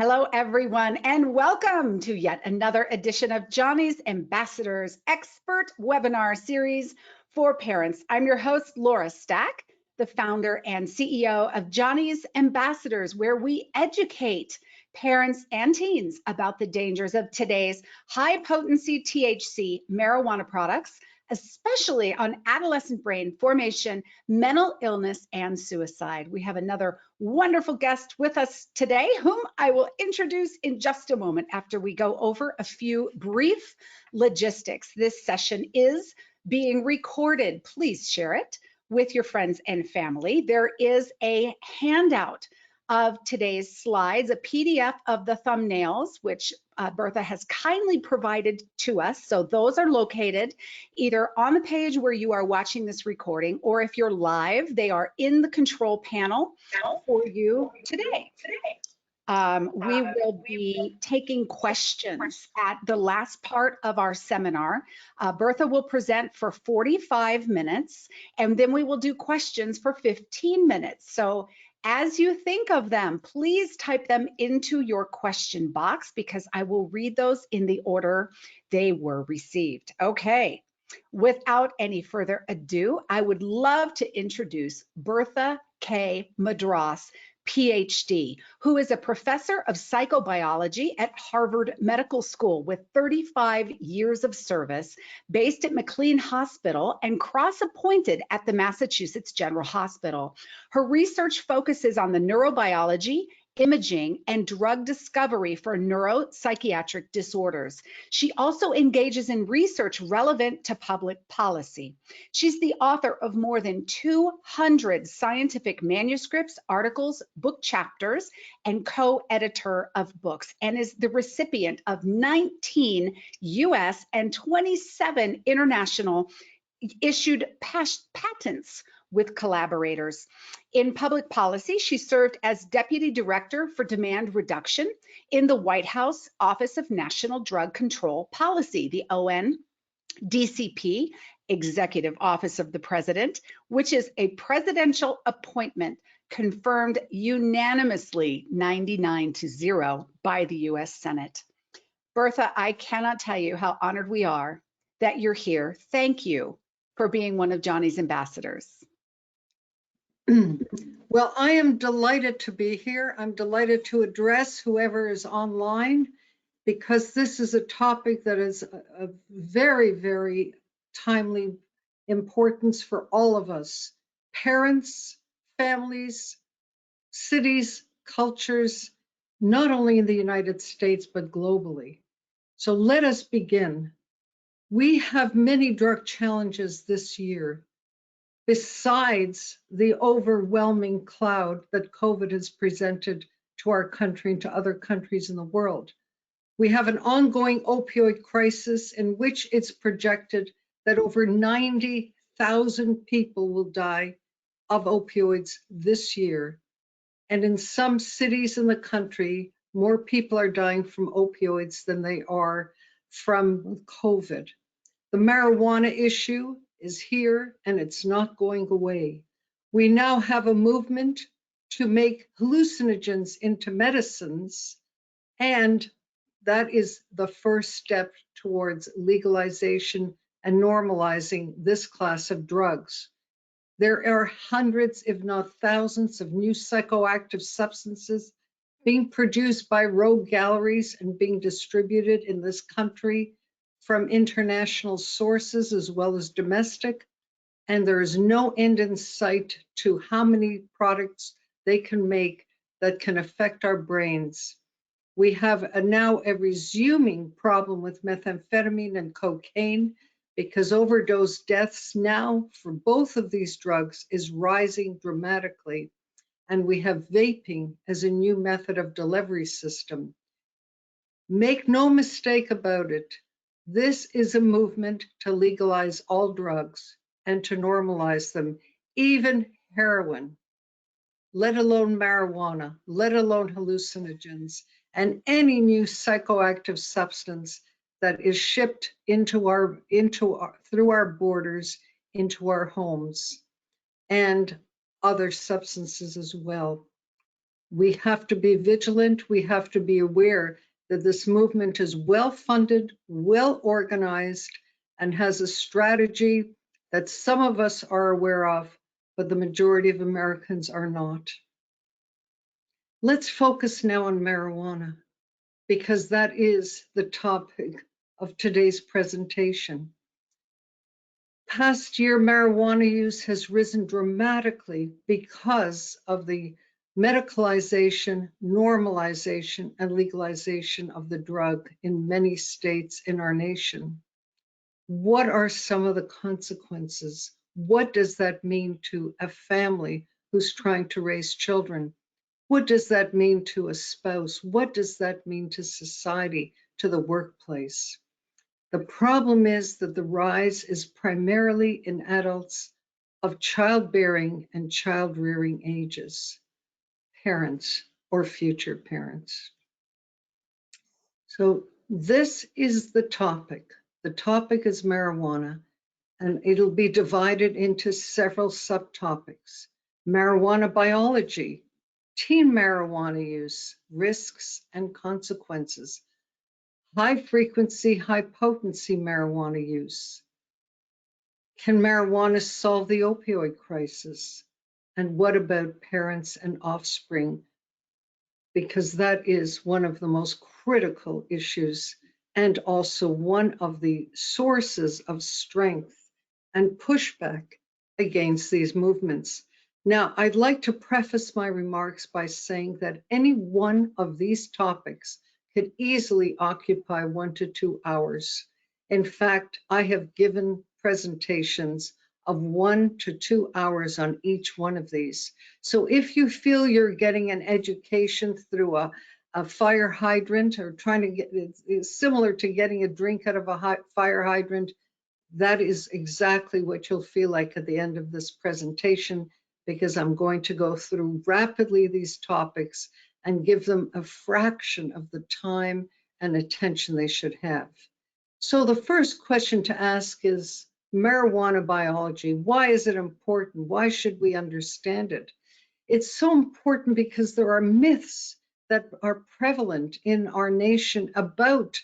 Hello, everyone, and welcome to yet another edition of Johnny's Ambassadors Expert Webinar Series for Parents. I'm your host, Laura Stack, the founder and CEO of Johnny's Ambassadors, where we educate parents and teens about the dangers of today's high-potency THC marijuana products, especially on adolescent brain formation, mental illness, and suicide. We have another wonderful guest with us today, whom I will introduce in just a moment after we go over a few brief logistics. This session is being recorded. Please share it with your friends and family. There is a handout of today's slides, a PDF of the thumbnails, which Bertha has kindly provided to us. So those are located either on the page where you are watching this recording, or if you're live, they are in the control panel for you today. We will be taking questions at the last part of our seminar. Bertha will present for 45 minutes, and then we will do questions for 15 minutes. So as you think of them, please type them into your question box because I will read those in the order they were received. Okay, without any further ado, I would love to introduce Bertha K Madras, PhD, who is a professor of psychobiology at Harvard Medical School with 35 years of service, based at McLean Hospital and cross-appointed at the Massachusetts General Hospital. Her research focuses on the neurobiology, imaging, and drug discovery for neuropsychiatric disorders. She also engages in research relevant to public policy. She's the author of more than 200 scientific manuscripts, articles, book chapters, and co-editor of books, and is the recipient of 19 US and 27 international issued patents with collaborators. In public policy, she served as Deputy Director for Demand Reduction in the White House Office of National Drug Control Policy, the ONDCP, Executive Office of the President, which is a presidential appointment confirmed unanimously 99-0 by the US Senate. Bertha, I cannot tell you how honored we are that you're here. Thank you for being one of Johnny's ambassadors. Well, I am delighted to be here. I'm delighted to address whoever is online because this is a topic that is a very, very timely importance for all of us. Parents, families, cities, cultures, not only in the United States, but globally. So let us begin. We have many drug challenges this year. Besides the overwhelming cloud that COVID has presented to our country and to other countries in the world, we have an ongoing opioid crisis in which it's projected that over 90,000 people will die of opioids this year. And in some cities in the country, more people are dying from opioids than they are from COVID. The marijuana issue is here and it's not going away. We now have a movement to make hallucinogens into medicines, and that is the first step towards legalization and normalizing this class of drugs. There are hundreds, if not thousands, of new psychoactive substances being produced by rogue galleries and being distributed in this country from international sources as well as domestic, and there is no end in sight to how many products they can make that can affect our brains. We have now a resuming problem with methamphetamine and cocaine because overdose deaths now for both of these drugs is rising dramatically, and we have vaping as a new method of delivery system. Make no mistake about it, this is a movement to legalize all drugs and to normalize them, even heroin, let alone marijuana, let alone hallucinogens, and any new psychoactive substance that is shipped through our borders into our homes, and other substances as well. We have to be vigilant. We have to be aware that this movement is well-funded, well-organized, and has a strategy that some of us are aware of, but the majority of Americans are not. Let's focus now on marijuana, because that is the topic of today's presentation. Past year, marijuana use has risen dramatically because of the medicalization, normalization, and legalization of the drug in many states in our nation. What are some of the consequences? What does that mean to a family who's trying to raise children? What does that mean to a spouse? What does that mean to society, to the workplace? The problem is that the rise is primarily in adults of childbearing and child-rearing ages, parents or future parents. So this is the topic. The topic is marijuana, and it'll be divided into several subtopics. Marijuana biology, teen marijuana use, risks and consequences, high frequency, high potency marijuana use. Can marijuana solve the opioid crisis? And what about parents and offspring? Because that is one of the most critical issues and also one of the sources of strength and pushback against these movements. Now, I'd like to preface my remarks by saying that any one of these topics could easily occupy 1 to 2 hours. In fact, I have given presentations of 1 to 2 hours on each one of these. So if you feel you're getting an education through a fire hydrant or trying to get, it's similar to getting a drink out of a fire hydrant, that is exactly what you'll feel like at the end of this presentation, because I'm going to go through rapidly these topics and give them a fraction of the time and attention they should have. So the first question to ask is marijuana biology. Why is it important? Why should we understand it? It's so important because there are myths that are prevalent in our nation about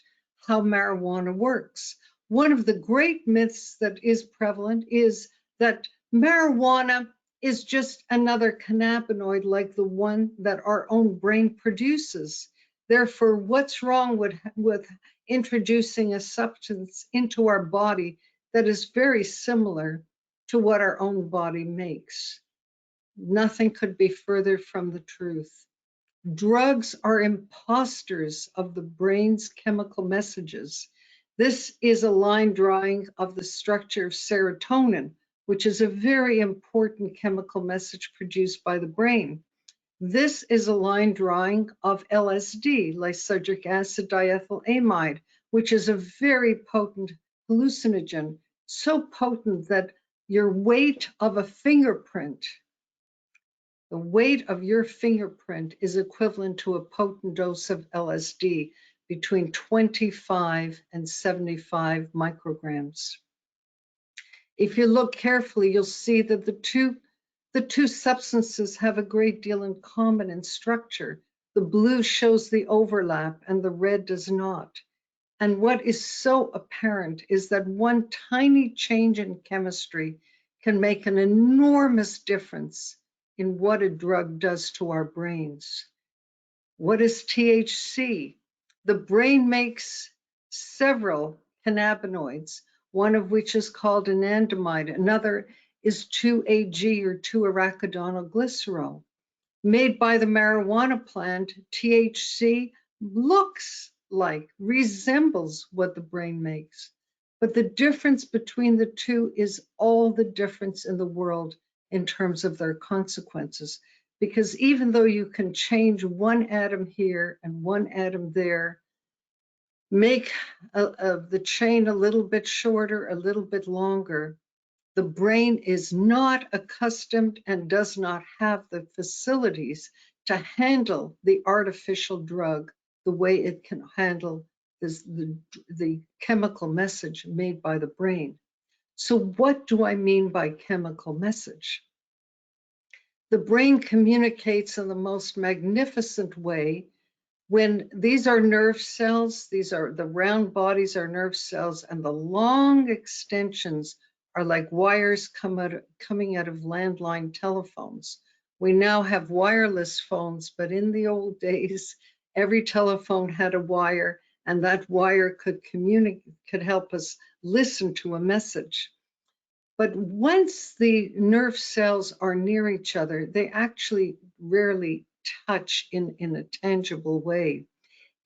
how marijuana works. One of the great myths that is prevalent is that marijuana is just another cannabinoid like the one that our own brain produces. Therefore, what's wrong with introducing a substance into our body that is very similar to what our own body makes? Nothing could be further from the truth. Drugs are imposters of the brain's chemical messages. This is a line drawing of the structure of serotonin, which is a very important chemical message produced by the brain. This is a line drawing of LSD, lysergic acid diethylamide, which is a very potent hallucinogen, so potent that your weight of a fingerprint, the weight of your fingerprint is equivalent to a potent dose of LSD, between 25 and 75 micrograms. If you look carefully, you'll see that the two substances have a great deal in common in structure. The blue shows the overlap and the red does not. And what is so apparent is that one tiny change in chemistry can make an enormous difference in what a drug does to our brains. What is THC? The brain makes several cannabinoids, one of which is called anandamide. Another is 2-AG or 2-arachidonoglycerol. Made by the marijuana plant, THC looks like, resembles what the brain makes. But the difference between the two is all the difference in the world in terms of their consequences. Because even though you can change one atom here and one atom there, make the chain a little bit shorter, a little bit longer, the brain is not accustomed and does not have the facilities to handle the artificial drug the way it can handle the chemical message made by the brain. So what do I mean by chemical message? The brain communicates in the most magnificent way when these are nerve cells, these are the round bodies are nerve cells, and the long extensions are like wires coming out of landline telephones. We now have wireless phones, but in the old days, every telephone had a wire, and that wire could help us listen to a message. But once the nerve cells are near each other, they actually rarely touch in a tangible way.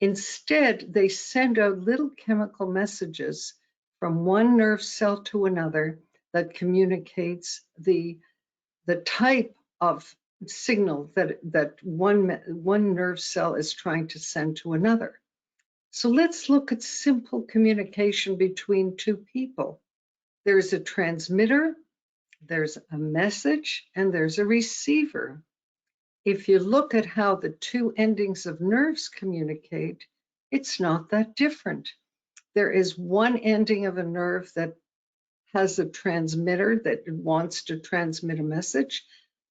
Instead, they send out little chemical messages from one nerve cell to another that communicates the type of signal that one nerve cell is trying to send to another. So let's look at simple communication between two people. There's a transmitter, there's a message, and there's a receiver. If you look at how the two endings of nerves communicate, it's not that different. There is one ending of a nerve that has a transmitter that wants to transmit a message.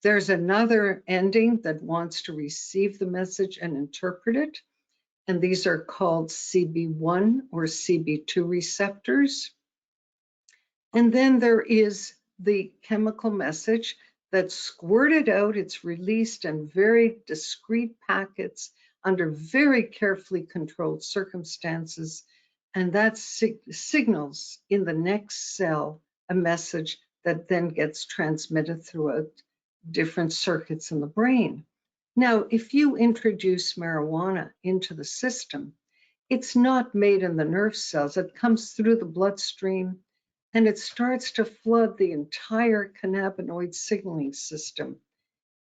There's another ending that wants to receive the message and interpret it. And these are called CB1 or CB2 receptors. And then there is the chemical message that's squirted out, it's released in very discrete packets under very carefully controlled circumstances, and that signals in the next cell a message that then gets transmitted throughout different circuits in the brain. Now, if you introduce marijuana into the system, it's not made in the nerve cells, it comes through the bloodstream, and it starts to flood the entire cannabinoid signaling system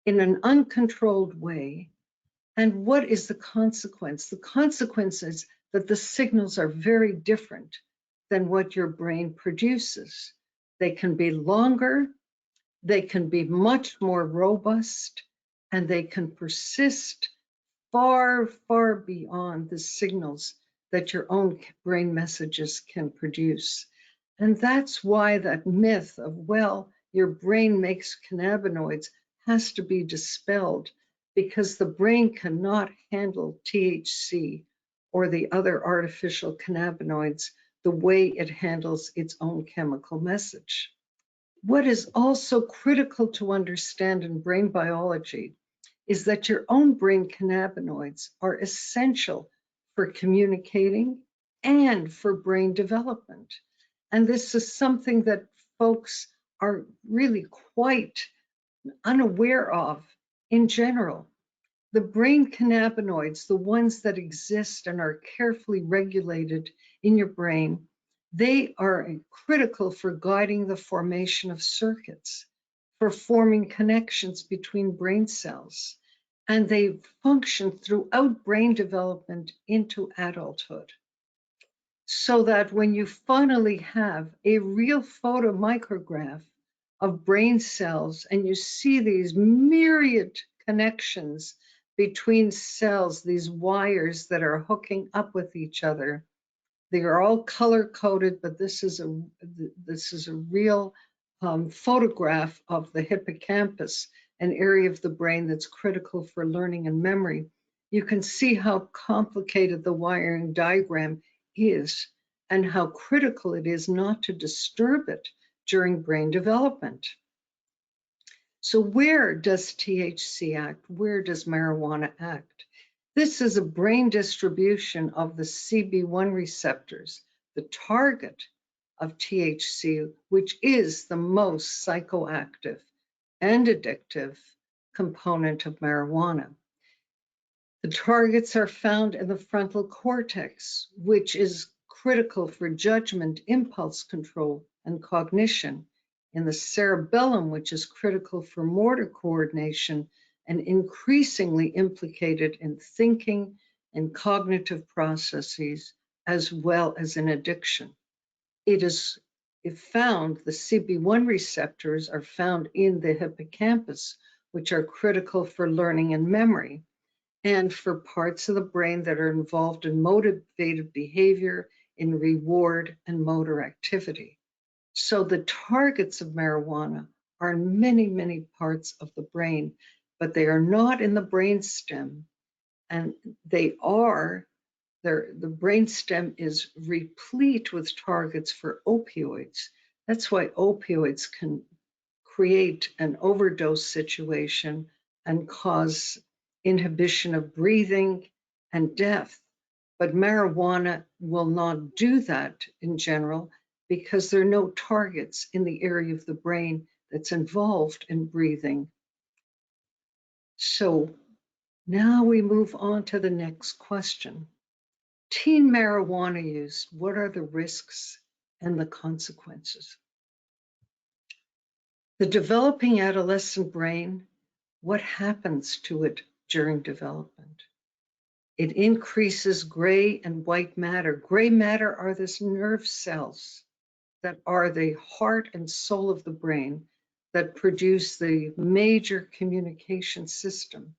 in an uncontrolled way. And what is the consequence? The consequence is that the signals are very different than what your brain produces. They can be longer, they can be much more robust, and they can persist far, far beyond the signals that your own brain messages can produce. And that's why that myth of, well, your brain makes cannabinoids has to be dispelled, because the brain cannot handle THC or the other artificial cannabinoids the way it handles its own chemical message. What is also critical to understand in brain biology is that your own brain cannabinoids are essential for communicating and for brain development. And this is something that folks are really quite unaware of in general. The brain cannabinoids, the ones that exist and are carefully regulated in your brain, they are critical for guiding the formation of circuits, for forming connections between brain cells, and they function throughout brain development into adulthood. So that when you finally have a real photomicrograph of brain cells and you see these myriad connections between cells, these wires that are hooking up with each other, they are all color coded, but this is a real photograph of the hippocampus, an area of the brain that's critical for learning and memory. You can see how complicated the wiring diagram is and how critical it is not to disturb it during brain development. So where does THC act? Where does marijuana act? This is a brain distribution of the CB1 receptors, the target of THC, which is the most psychoactive and addictive component of marijuana. The targets are found in the frontal cortex, which is critical for judgment, impulse control, and cognition, in the cerebellum, which is critical for motor coordination and increasingly implicated in thinking and cognitive processes, as well as in addiction. It is found, the CB1 receptors are found in the hippocampus, which are critical for learning and memory, and for parts of the brain that are involved in motivated behavior, in reward and motor activity. So the targets of marijuana are in many, many parts of the brain, but they are not in the brainstem. And the brainstem is replete with targets for opioids. That's why opioids can create an overdose situation and cause inhibition of breathing and death. But marijuana will not do that in general because there are no targets in the area of the brain that's involved in breathing. So now we move on to the next question. Teen marijuana use, what are the risks and the consequences? The developing adolescent brain, what happens to it during development? It increases gray and white matter. Gray matter are these nerve cells that are the heart and soul of the brain that produce the major communication system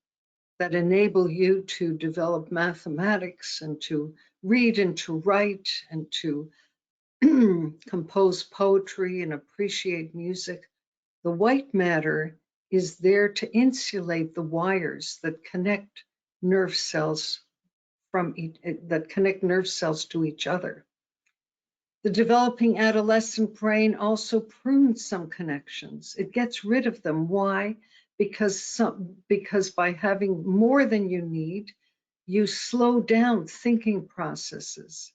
that enable you to develop mathematics and to read and to write and to compose poetry and appreciate music. The white matter is there to insulate the wires that connect nerve cells to each other. The developing adolescent brain also prunes some connections. It gets rid of them. Why? Because by having more than you need, you slow down thinking processes.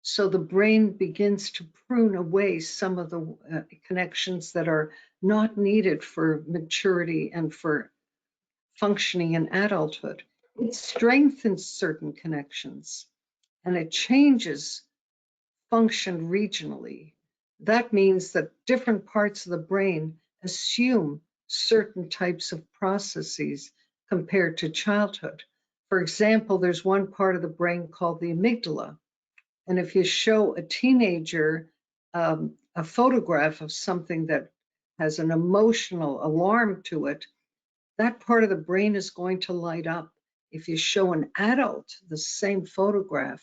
So the brain begins to prune away some of the connections that are not needed for maturity and for functioning in adulthood. It strengthens certain connections and it changes function regionally. That means that different parts of the brain assume certain types of processes compared to childhood. For example, there's one part of the brain called the amygdala. And if you show a teenager a photograph of something that has an emotional alarm to it, that part of the brain is going to light up. If you show an adult the same photograph,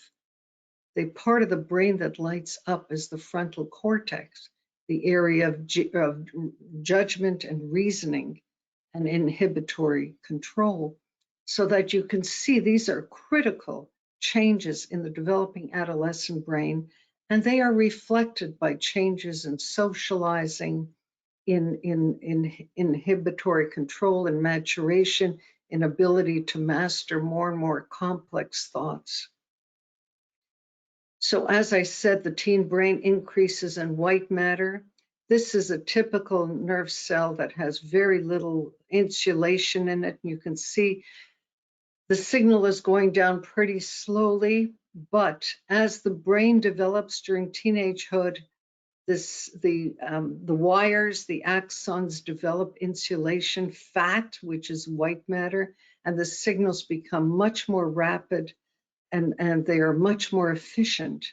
the part of the brain that lights up is the frontal cortex, the area of judgment and reasoning and inhibitory control, so that you can see these are critical changes in the developing adolescent brain, and they are reflected by changes in socializing, in inhibitory control and maturation, in ability to master more and more complex thoughts. So as I said, the teen brain increases in white matter. This is a typical nerve cell that has very little insulation in it. You can see the signal is going down pretty slowly, but as the brain develops during teenagehood, the wires, the axons develop insulation fat, which is white matter, and the signals become much more rapid and they are much more efficient.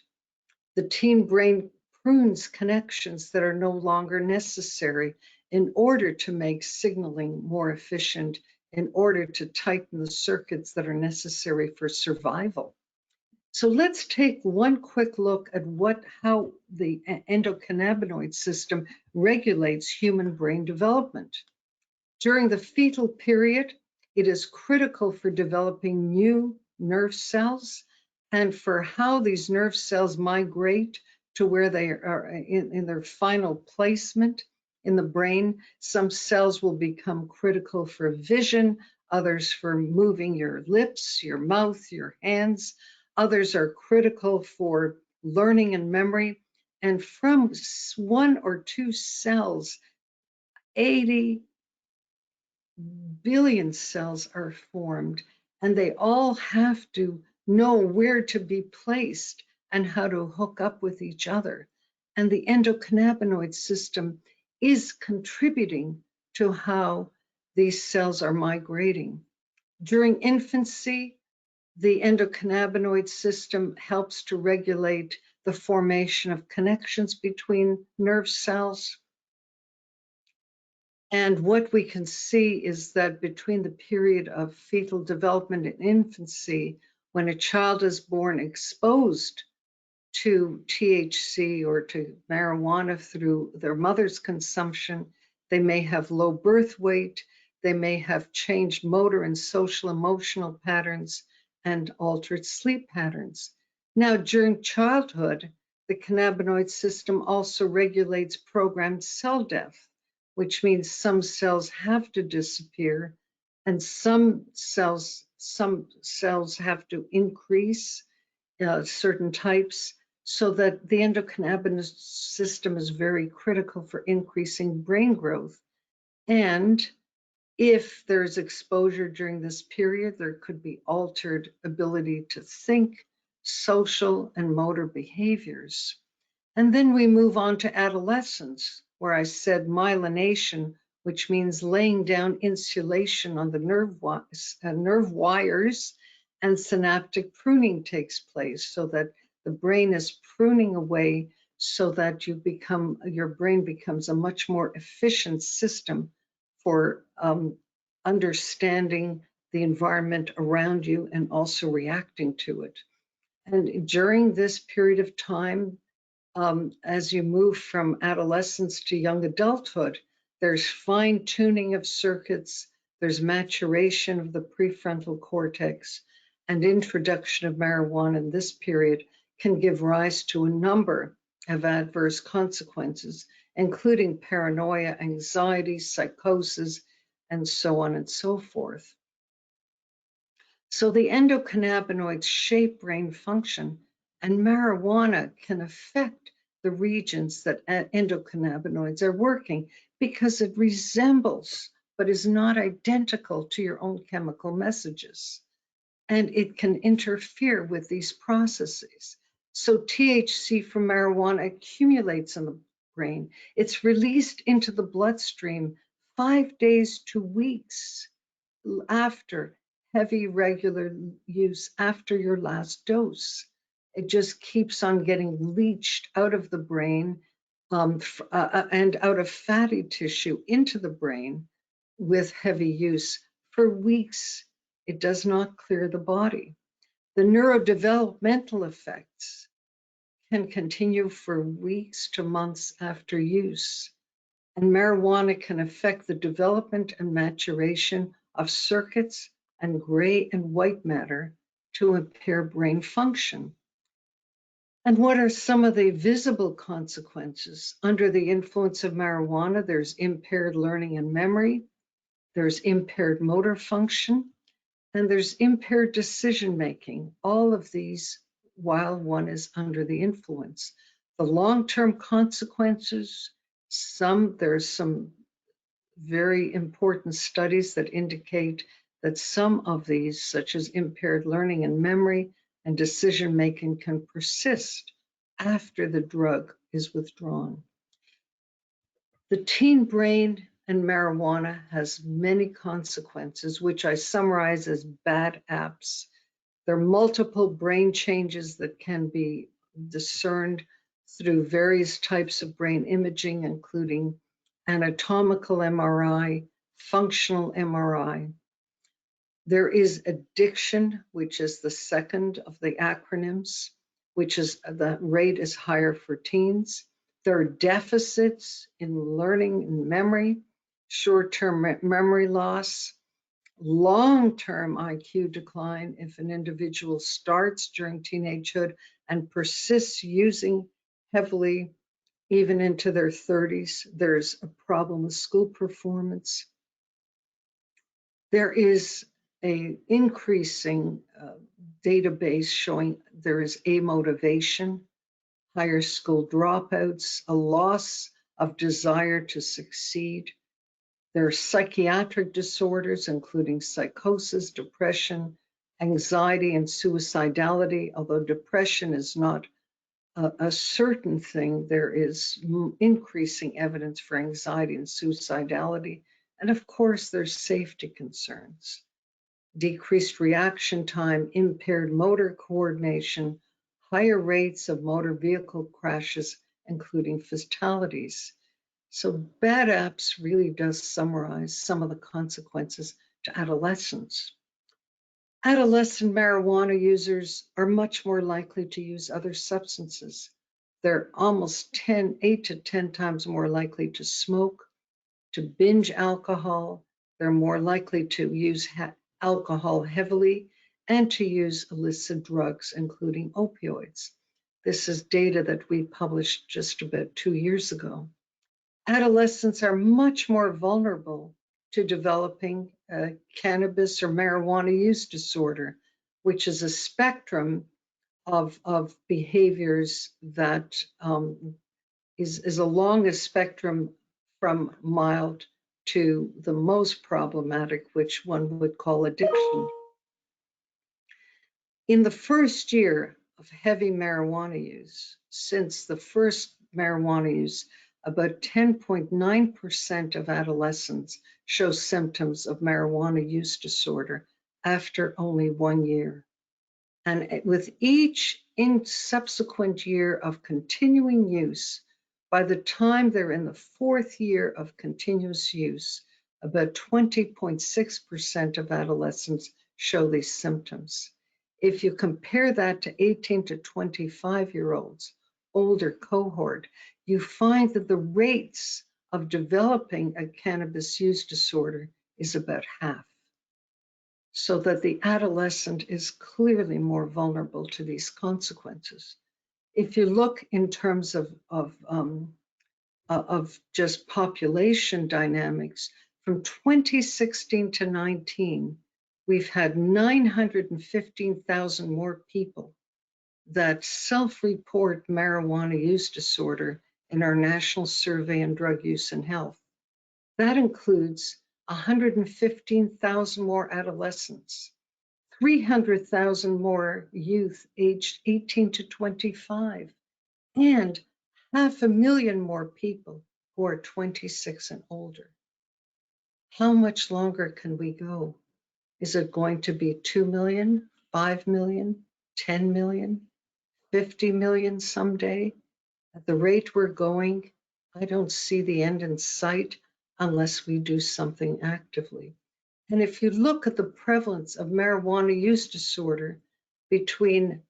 The teen brain prunes connections that are no longer necessary in order to make signaling more efficient, in order to tighten the circuits that are necessary for survival. So let's take one quick look at how the endocannabinoid system regulates human brain development. During the fetal period, it is critical for developing new nerve cells and for how these nerve cells migrate to where they are in their final placement in the brain. Some cells will become critical for vision, others for moving your lips, your mouth, your hands. Others are critical for learning and memory. And from one or two cells, 80 billion cells are formed, and they all have to know where to be placed and how to hook up with each other. And the endocannabinoid system is contributing to how these cells are migrating. During infancy, the endocannabinoid system helps to regulate the formation of connections between nerve cells. And what we can see is that between the period of fetal development and infancy, when a child is born exposed to THC or to marijuana through their mother's consumption, They may have low birth weight. They may have changed motor and social emotional patterns and altered sleep patterns. Now, during childhood, the cannabinoid system also regulates programmed cell death, which means some cells have to disappear and some cells have to increase certain types, so that the endocannabinoid system is very critical for increasing brain growth. And if there's exposure during this period, there could be altered ability to think, social and motor behaviors. And then we move on to adolescence, where I said myelination, which means laying down insulation on the nerve wires, and synaptic pruning takes place, so that the brain is pruning away so that your brain becomes a much more efficient system for understanding the environment around you and also reacting to it. And during this period of time, as you move from adolescence to young adulthood, there's fine tuning of circuits, there's maturation of the prefrontal cortex, and introduction of marijuana in this period can give rise to a number of adverse consequences, including paranoia, anxiety, psychosis, and so on and so forth. So the endocannabinoids shape brain function, and marijuana can affect the regions that endocannabinoids are working, because it resembles but is not identical to your own chemical messages. And it can interfere with these processes. So THC from marijuana accumulates in the brain. It's released into the bloodstream 5 days to weeks after heavy regular use, after your last dose. It just keeps on getting leached out of the brain and out of fatty tissue into the brain with heavy use for weeks. It does not clear the body. The neurodevelopmental effects can continue for weeks to months after use. And marijuana can affect the development and maturation of circuits and gray and white matter to impair brain function. And what are some of the visible consequences? Under the influence of marijuana, there's impaired learning and memory, there's impaired motor function, and there's impaired decision-making. All of these while one is under the influence. The long-term consequences, there's some very important studies that indicate that some of these, such as impaired learning and memory and decision-making, can persist after the drug is withdrawn. The teen brain and marijuana has many consequences, which I summarize as BAD-APS. There are multiple brain changes that can be discerned through various types of brain imaging, including anatomical MRI, functional MRI. There is addiction, which is the second of the acronyms, which is the rate is higher for teens. There are deficits in learning and memory, short-term memory loss, long-term IQ decline if an individual starts during teenagehood and persists using heavily even into their 30s. There's a problem with school performance. There is an increasing database showing there is amotivation, higher school dropouts, a loss of desire to succeed. There are psychiatric disorders, including psychosis, depression, anxiety, and suicidality. Although depression is not a certain thing, there is increasing evidence for anxiety and suicidality. And of course, there's safety concerns. Decreased reaction time, impaired motor coordination, higher rates of motor vehicle crashes, including fatalities. So BAD-APS really does summarize some of the consequences to adolescents. Adolescent marijuana users are much more likely to use other substances. They're almost 8 to 10 times more likely to smoke, to binge alcohol. They're more likely to use alcohol heavily and to use illicit drugs, including opioids. This is data that we published just about 2 years ago. Adolescents are much more vulnerable to developing cannabis or marijuana use disorder, which is a spectrum of behaviors that is along a spectrum from mild to the most problematic, which one would call addiction. In the first year of heavy marijuana use, since the first marijuana use, about 10.9% of adolescents show symptoms of marijuana use disorder after only 1 year. And with each subsequent year of continuing use, by the time they're in the 4th year of continuous use, about 20.6% of adolescents show these symptoms. If you compare that to 18 to 25-year-olds, older cohort, you find that the rates of developing a cannabis use disorder is about half. So that the adolescent is clearly more vulnerable to these consequences. If you look in terms of just population dynamics, from 2016 to 19, we've had 915,000 more people that self-report marijuana use disorder in our National Survey on Drug Use and Health. That includes 115,000 more adolescents, 300,000 more youth aged 18 to 25, and 500,000 more people who are 26 and older. How much longer can we go? Is it going to be 2 million, 5 million, 10 million, 50 million someday? At the rate we're going, I don't see the end in sight unless we do something actively. And if you look at the prevalence of marijuana use disorder between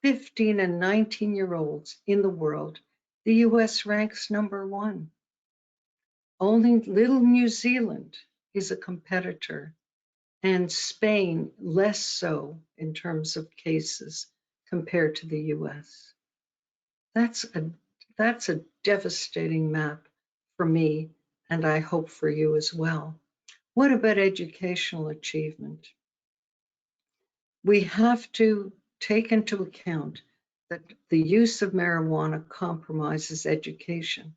15 and 19-year-olds in the world, the US ranks #1. Only little New Zealand is a competitor, and Spain less so in terms of cases compared to the US. That's a devastating map for me, and I hope for you as well. What about educational achievement? We have to take into account that the use of marijuana compromises education,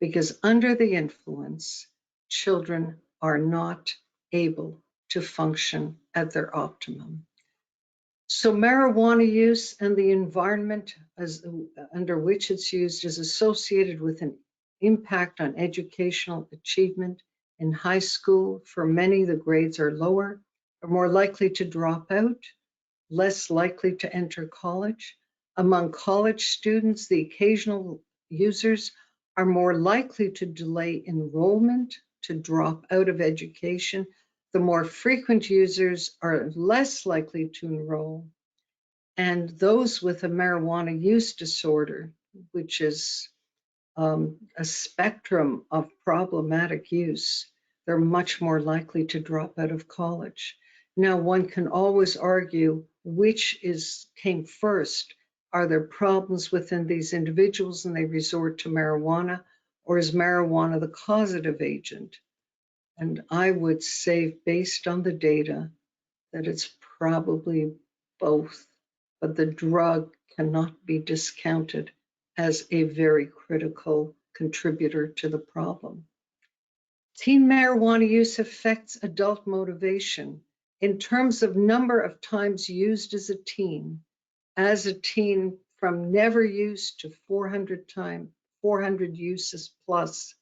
because under the influence, children are not able to function at their optimum. So marijuana use and the environment under which it's used is associated with an impact on educational achievement. In high school, for many, the grades are lower, are more likely to drop out, less likely to enter college. Among college students, the occasional users are more likely to delay enrollment, to drop out of education. The more frequent users are less likely to enroll. And those with a marijuana use disorder, which is a spectrum of problematic use, they're much more likely to drop out of college. Now, one can always argue which came first. Are there problems within these individuals and they resort to marijuana, or is marijuana the causative agent? And I would say, based on the data, that it's probably both, but the drug cannot be discounted as a very critical contributor to the problem. Teen marijuana use affects adult motivation in terms of number of times used as a teen from never used to 400 uses plus.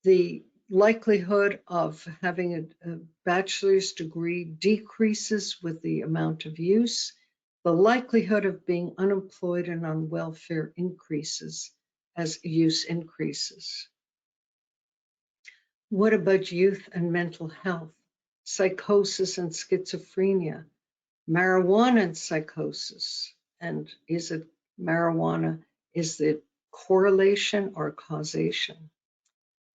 The likelihood of having a bachelor's degree decreases with the amount of use. The likelihood of being unemployed and on welfare increases as use increases. What about youth and mental health? Psychosis and schizophrenia, marijuana and psychosis. And is it marijuana? Is it correlation or causation?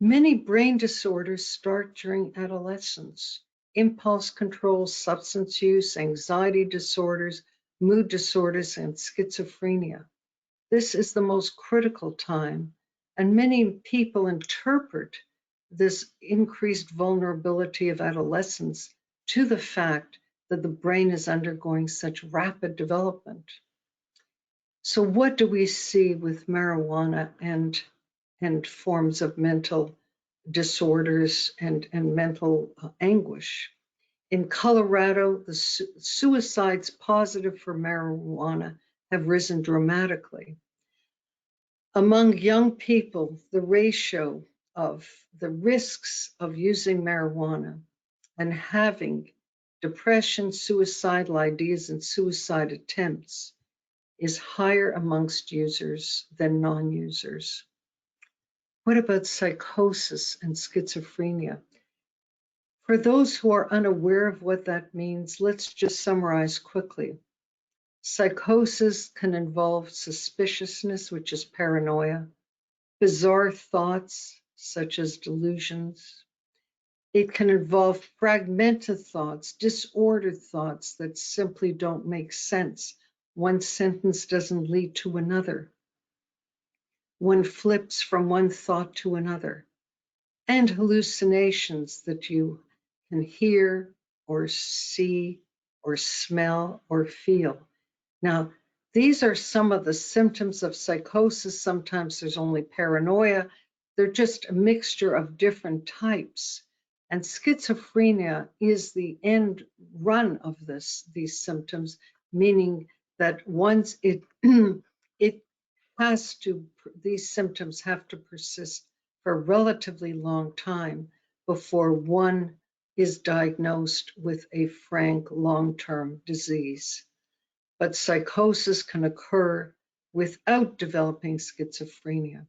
Many brain disorders start during adolescence. Impulse control, substance use, anxiety disorders, mood disorders, and schizophrenia. This is the most critical time, and many people interpret this increased vulnerability of adolescents to the fact that the brain is undergoing such rapid development. So what do we see with marijuana and forms of mental disorders and mental anguish? In Colorado, the suicides positive for marijuana have risen dramatically. Among young people, the ratio of the risks of using marijuana and having depression, suicidal ideas, and suicide attempts is higher amongst users than non-users. What about psychosis and schizophrenia? For those who are unaware of what that means, let's just summarize quickly. Psychosis can involve suspiciousness, which is paranoia, bizarre thoughts, such as delusions. It can involve fragmented thoughts, disordered thoughts that simply don't make sense. One sentence doesn't lead to another. One flips from one thought to another. And hallucinations that you can hear or see or smell or feel. Now, these are some of the symptoms of psychosis. Sometimes there's only paranoia. They're just a mixture of different types. And schizophrenia is the end run of these symptoms, meaning that once these symptoms have to persist for a relatively long time before one is diagnosed with a frank long-term disease. But psychosis can occur without developing schizophrenia.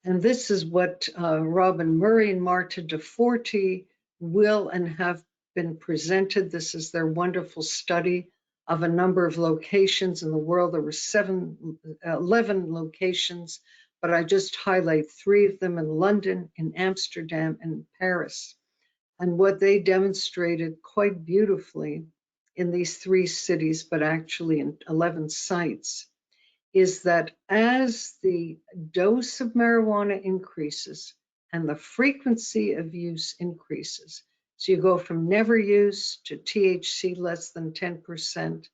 And this is what Robin Murray and Marta DeForti will and have been presented. This is their wonderful study of a number of locations in the world. There were 11 locations, but I just highlight 3 of them in London, in Amsterdam, and in Paris. And what they demonstrated quite beautifully in these 3 cities, but actually in 11 sites, is that as the dose of marijuana increases and the frequency of use increases, so you go from never used to THC less than 10%,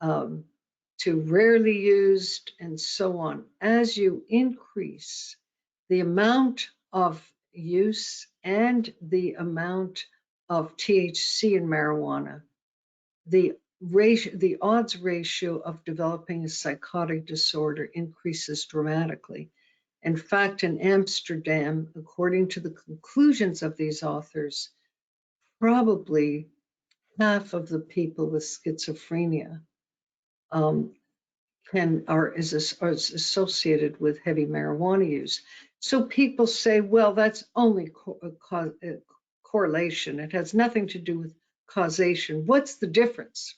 to rarely used, and so on. As you increase the amount of use and the amount of THC in marijuana, the odds ratio of developing a psychotic disorder increases dramatically. In fact, in Amsterdam, according to the conclusions of these authors, probably half of the people with schizophrenia is associated with heavy marijuana use. So people say, well, that's only correlation. It has nothing to do with causation. What's the difference?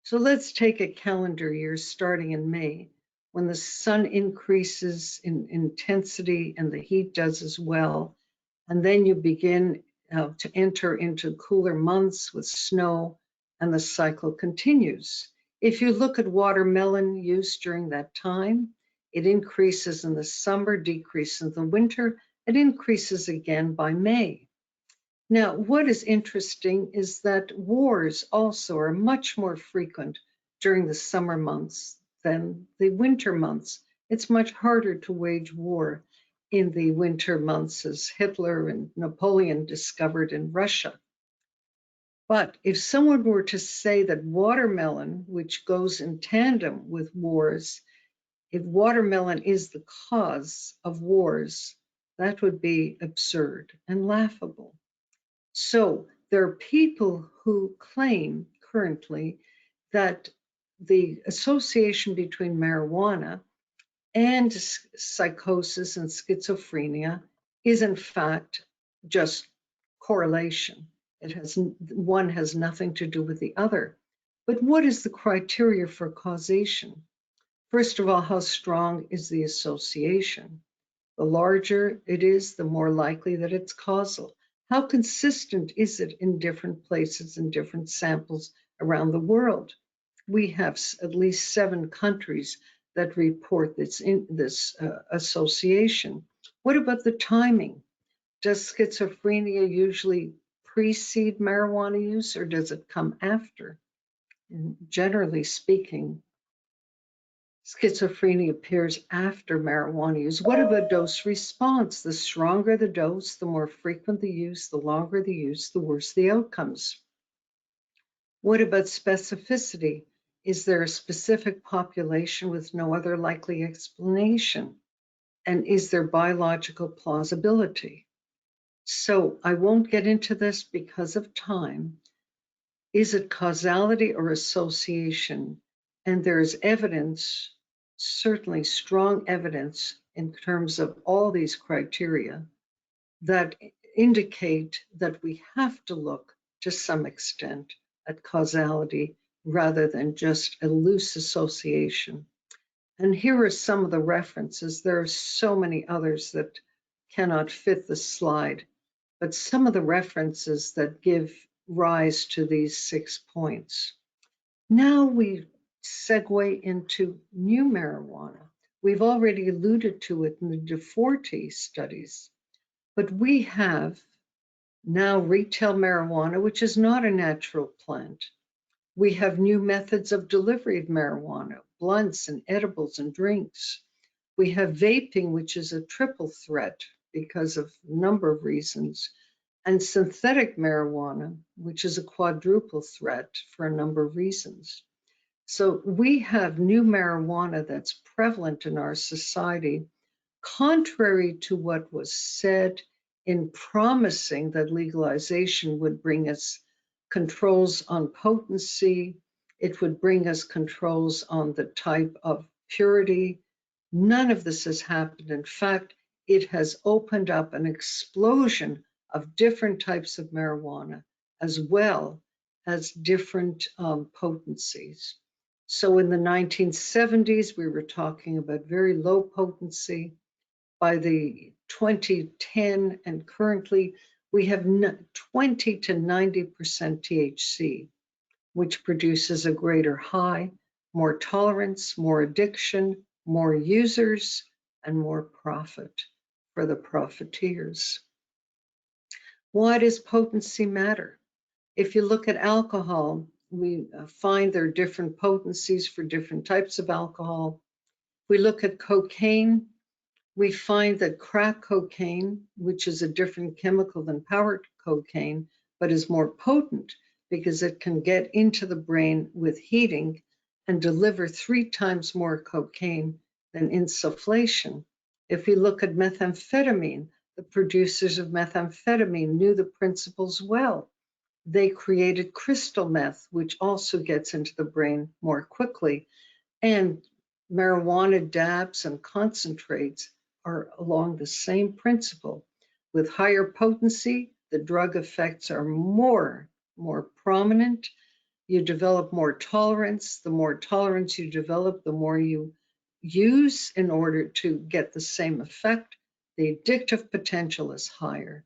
So let's take a calendar year starting in May, when the sun increases in intensity and the heat does as well. And then you begin to enter into cooler months with snow, and the cycle continues. If you look at watermelon use during that time, it increases in the summer, decreases in the winter, it increases again by May. Now, what is interesting is that wars also are much more frequent during the summer months than the winter months. It's much harder to wage war in the winter months, as Hitler and Napoleon discovered in Russia. But if someone were to say that watermelon, which goes in tandem with wars, if watermelon is the cause of wars, that would be absurd and laughable. So there are people who claim currently that the association between marijuana and psychosis and schizophrenia is in fact just correlation. One has nothing to do with the other. But what is the criteria for causation? First of all, how strong is the association? The larger it is, the more likely that it's causal. How consistent is it in different places and different samples around the world? We have at least 7 countries that report this association. What about the timing? Does schizophrenia usually precede marijuana use, or does it come after? And generally speaking, schizophrenia appears after marijuana use. What about dose response? The stronger the dose, the more frequent the use, the longer the use, the worse the outcomes. What about specificity? Is there a specific population with no other likely explanation? And is there biological plausibility? So I won't get into this because of time. Is it causality or association? And there's evidence, certainly strong evidence in terms of all these criteria that indicate that we have to look to some extent at causality rather than just a loose association. And here are some of the references. There are so many others that cannot fit the slide, but some of the references that give rise to these 6 points. Now we segue into new marijuana. We've already alluded to it in the DeForte studies, but we have now retail marijuana, which is not a natural plant. We have new methods of delivery of marijuana, blunts and edibles and drinks. We have vaping, which is a triple threat because of a number of reasons, and synthetic marijuana, which is a quadruple threat for a number of reasons. So we have new marijuana that's prevalent in our society, contrary to what was said in promising that legalization would bring us controls on potency, it would bring us controls on the type of purity. None of this has happened. In fact, it has opened up an explosion of different types of marijuana, as well as different potencies. So in the 1970s, we were talking about very low potency. By the 2010 and currently, we have 20 to 90% THC, which produces a greater high, more tolerance, more addiction, more users, and more profit for the profiteers. Why does potency matter? If you look at alcohol, we find there are different potencies for different types of alcohol. We look at cocaine, we find that crack cocaine, which is a different chemical than powder cocaine, but is more potent because it can get into the brain with heating and deliver 3 times more cocaine than insufflation. If we look at methamphetamine, the producers of methamphetamine knew the principles well. They created crystal meth, which also gets into the brain more quickly. And marijuana dabs and concentrates are along the same principle. With higher potency, the drug effects are more prominent. You develop more tolerance. The more tolerance you develop, the more you use in order to get the same effect. The addictive potential is higher.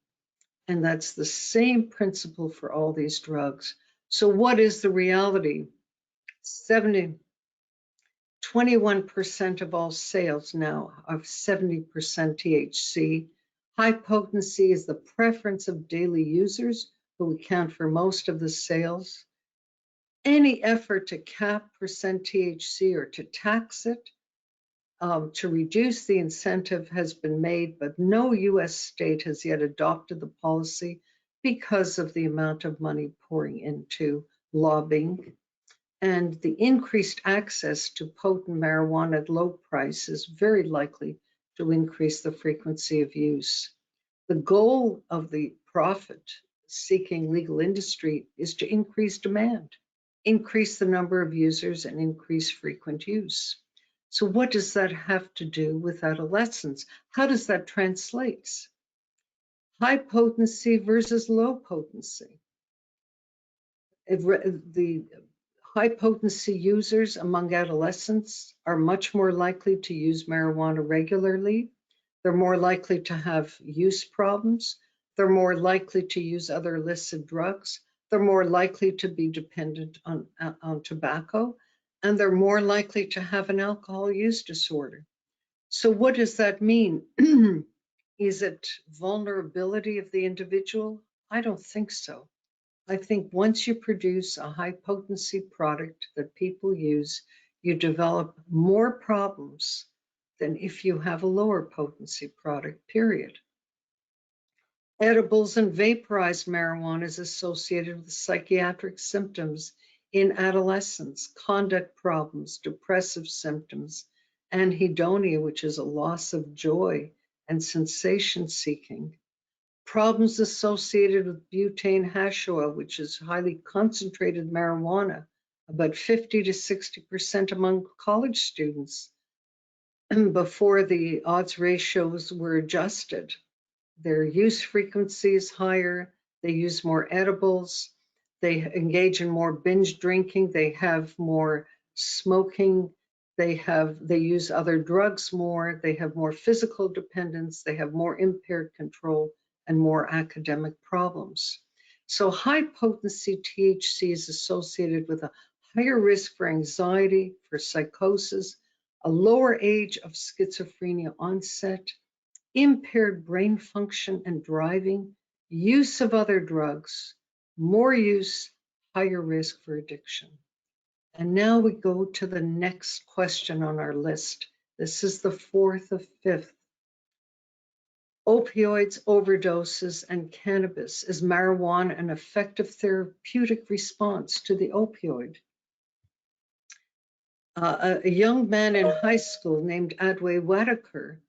And that's the same principle for all these drugs. So what is the reality? 21% of all sales now are 70% THC. High potency is the preference of daily users who account for most of the sales. Any effort to cap percent THC or to tax it, to reduce the incentive has been made, but no US state has yet adopted the policy because of the amount of money pouring into lobbying. And the increased access to potent marijuana at low price is very likely to increase the frequency of use. The goal of the profit-seeking legal industry is to increase demand, increase the number of users, and increase frequent use. So what does that have to do with adolescents? How does that translate? High potency versus low potency. The high potency users among adolescents are much more likely to use marijuana regularly. They're more likely to have use problems. They're more likely to use other illicit drugs. They're more likely to be dependent on tobacco, and they're more likely to have an alcohol use disorder. So what does that mean? Is it vulnerability of the individual? I don't think so. I think once you produce a high potency product that people use, you develop more problems than if you have a lower potency product, period. Edibles and vaporized marijuana is associated with psychiatric symptoms in adolescents, conduct problems, depressive symptoms, anhedonia, which is a loss of joy and sensation seeking. Problems associated with butane hash oil, which is highly concentrated marijuana, about 50 to 60% among college students. Before the odds ratios were adjusted, their use frequency is higher, they use more edibles, they engage in more binge drinking, they have more smoking, they use other drugs more, they have more physical dependence, they have more impaired control, and more academic problems. So high potency THC is associated with a higher risk for anxiety, for psychosis, a lower age of schizophrenia onset, impaired brain function and driving, use of other drugs, more use, higher risk for addiction. And now we go to the next question on our list. This is the fourth of fifth. Opioids, overdoses, and cannabis. Is marijuana an effective therapeutic response to the opioid? A young man in high school named Adway Whitaker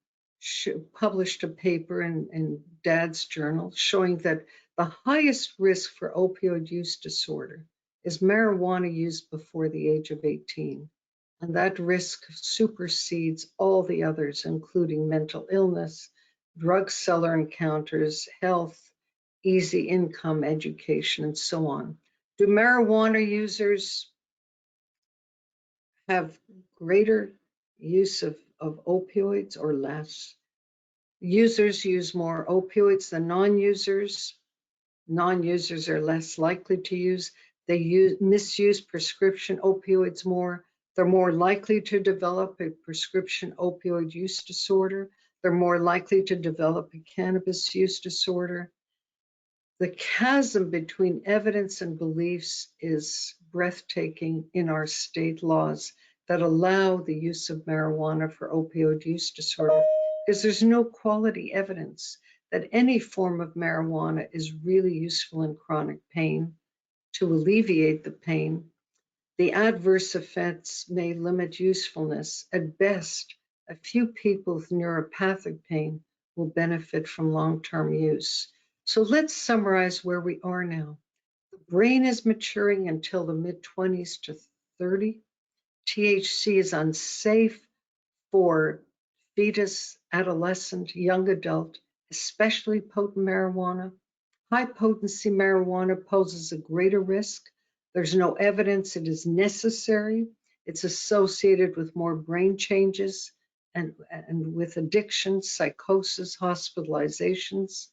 published a paper in Dad's journal showing that the highest risk for opioid use disorder is marijuana used before the age of 18. And that risk supersedes all the others, including mental illness, drug seller encounters, health, easy income, education, and so on. Do marijuana users have greater use of opioids or less? Users use more opioids than non-users. Non-users are less likely to use. They misuse prescription opioids more. They're more likely to develop a prescription opioid use disorder. They're more likely to develop a cannabis use disorder. The chasm between evidence and beliefs is breathtaking in our state laws that allow the use of marijuana for opioid use disorder, because there's no quality evidence that any form of marijuana is really useful in chronic pain to alleviate the pain. The adverse effects may limit usefulness. At best, a few people with neuropathic pain will benefit from long-term use. So let's summarize where we are now. The brain is maturing until the mid-20s to 30. THC is unsafe for fetus, adolescent, young adult, especially potent marijuana. High potency marijuana poses a greater risk. There's no evidence it is necessary. It's associated with more brain changes and with addiction, psychosis, hospitalizations.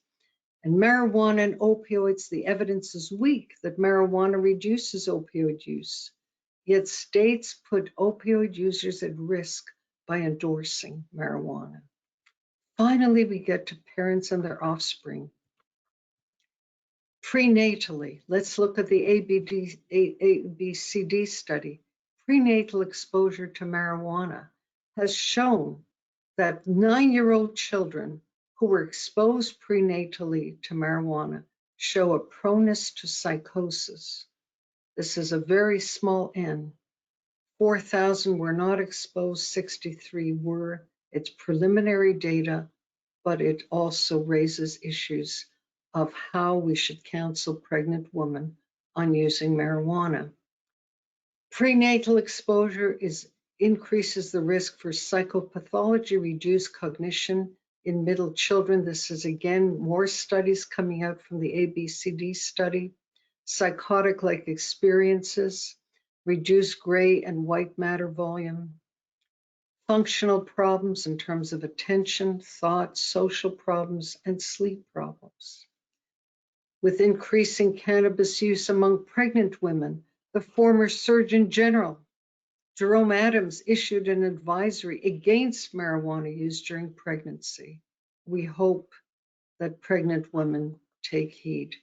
And marijuana and opioids, the evidence is weak that marijuana reduces opioid use. Yet states put opioid users at risk by endorsing marijuana. Finally, we get to parents and their offspring. Prenatally, let's look at the ABCD study. Prenatal exposure to marijuana has shown that 9-year-old children who were exposed prenatally to marijuana show a proneness to psychosis. This is a very small N. 4,000 were not exposed, 63 were. It's preliminary data, but it also raises issues of how we should counsel pregnant women on using marijuana. Prenatal exposure increases the risk for psychopathology, reduced cognition in middle children. This is again more studies coming out from the ABCD study. Psychotic-like experiences, reduced gray and white matter volume. functional problems in terms of attention, thought, social problems, and sleep problems. With increasing cannabis use among pregnant women, the former Surgeon General, Jerome Adams, issued an advisory against marijuana use during pregnancy. We hope that pregnant women take heed.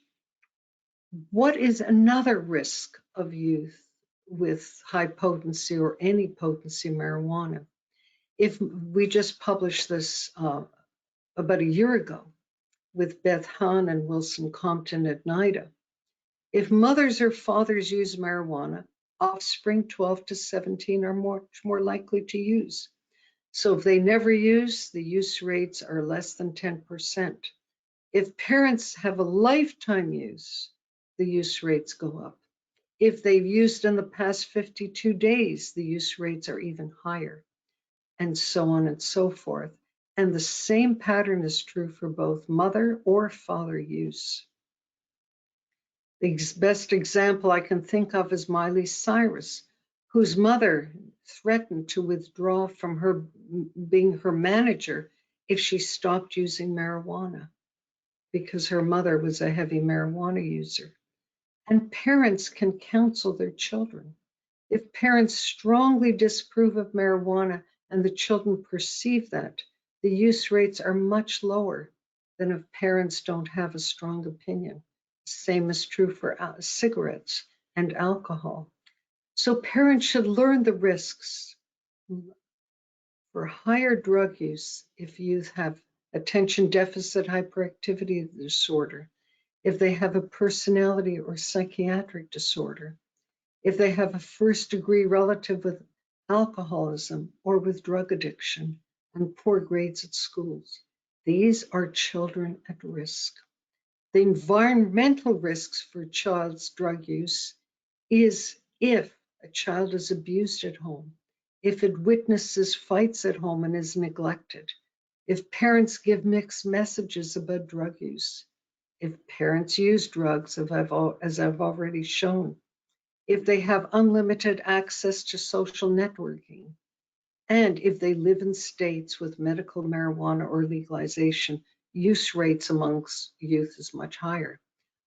What is another risk of youth with high potency or any potency marijuana? If we just published this about a year ago with Beth Hahn and Wilson Compton at NIDA. If mothers or fathers use marijuana, offspring 12 to 17 are much more likely to use. So if they never use, the use rates are less than 10%. If parents have a lifetime use, the use rates go up. If they've used in the past 52 days, the use rates are even higher, and so on and so forth. And the same pattern is true for both mother or father use. The best example I can think of is Miley Cyrus, whose mother threatened to withdraw from her being her manager if she stopped using marijuana, because her mother was a heavy marijuana user. And parents can counsel their children. If parents strongly disapprove of marijuana and the children perceive that, the use rates are much lower than if parents don't have a strong opinion. Same is true for cigarettes and alcohol. So parents should learn the risks for higher drug use if youth have attention deficit hyperactivity disorder, if they have a personality or psychiatric disorder, if they have a first-degree relative with alcoholism or with drug addiction and poor grades at schools. These are children at risk. The environmental risks for a child's drug use is if a child is abused at home, if it witnesses fights at home and is neglected, if parents give mixed messages about drug use, if parents use drugs, as I've already shown, if they have unlimited access to social networking, and if they live in states with medical marijuana or legalization, use rates amongst youth is much higher.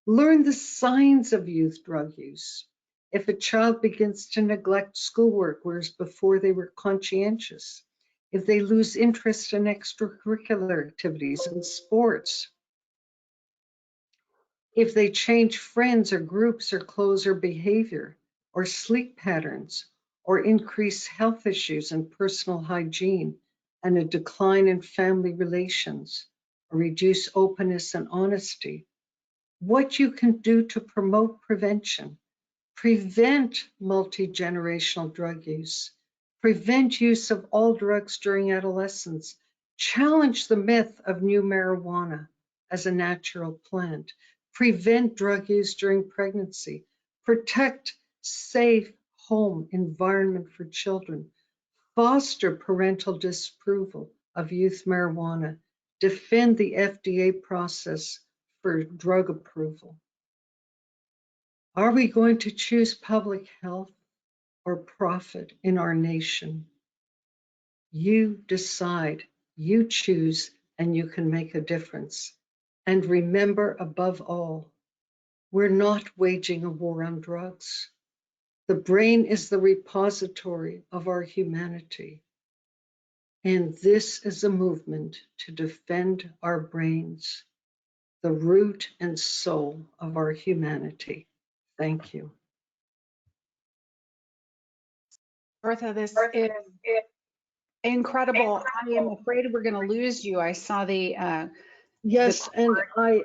Learn the signs of youth drug use. If a child begins to neglect schoolwork, whereas before they were conscientious, if they lose interest in extracurricular activities and sports, if they change friends or groups or clothes or behavior or sleep patterns or increase health issues and personal hygiene and a decline in family relations or reduce openness and honesty, what you can do to promote prevention, prevent multi-generational drug use, prevent use of all drugs during adolescence, challenge the myth of new marijuana as a natural plant, prevent drug use during pregnancy, protect safe home environment for children, foster parental disapproval of youth marijuana, defend the FDA process for drug approval. Are we going to choose public health or profit in our nation? You decide, you choose, and you can make a difference. And remember, above all, we're not waging a war on drugs. The brain is the repository of our humanity. And this is a movement to defend our brains, the root and soul of our humanity. Thank you. Bertha, this is incredible. I am afraid we're going to lose you. I saw the yes, and I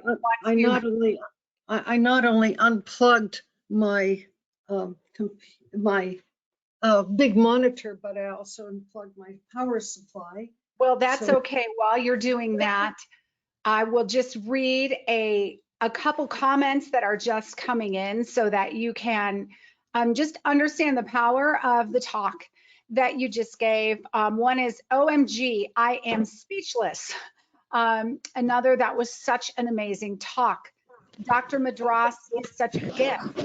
not only unplugged my big monitor, but I also unplugged my power supply. Well, that's okay. While you're doing that, I will just read a couple comments that are just coming in so that you can just understand the power of the talk that you just gave. One is, OMG, I am speechless. Another, that was such an amazing talk. Dr. Madras is such a gift.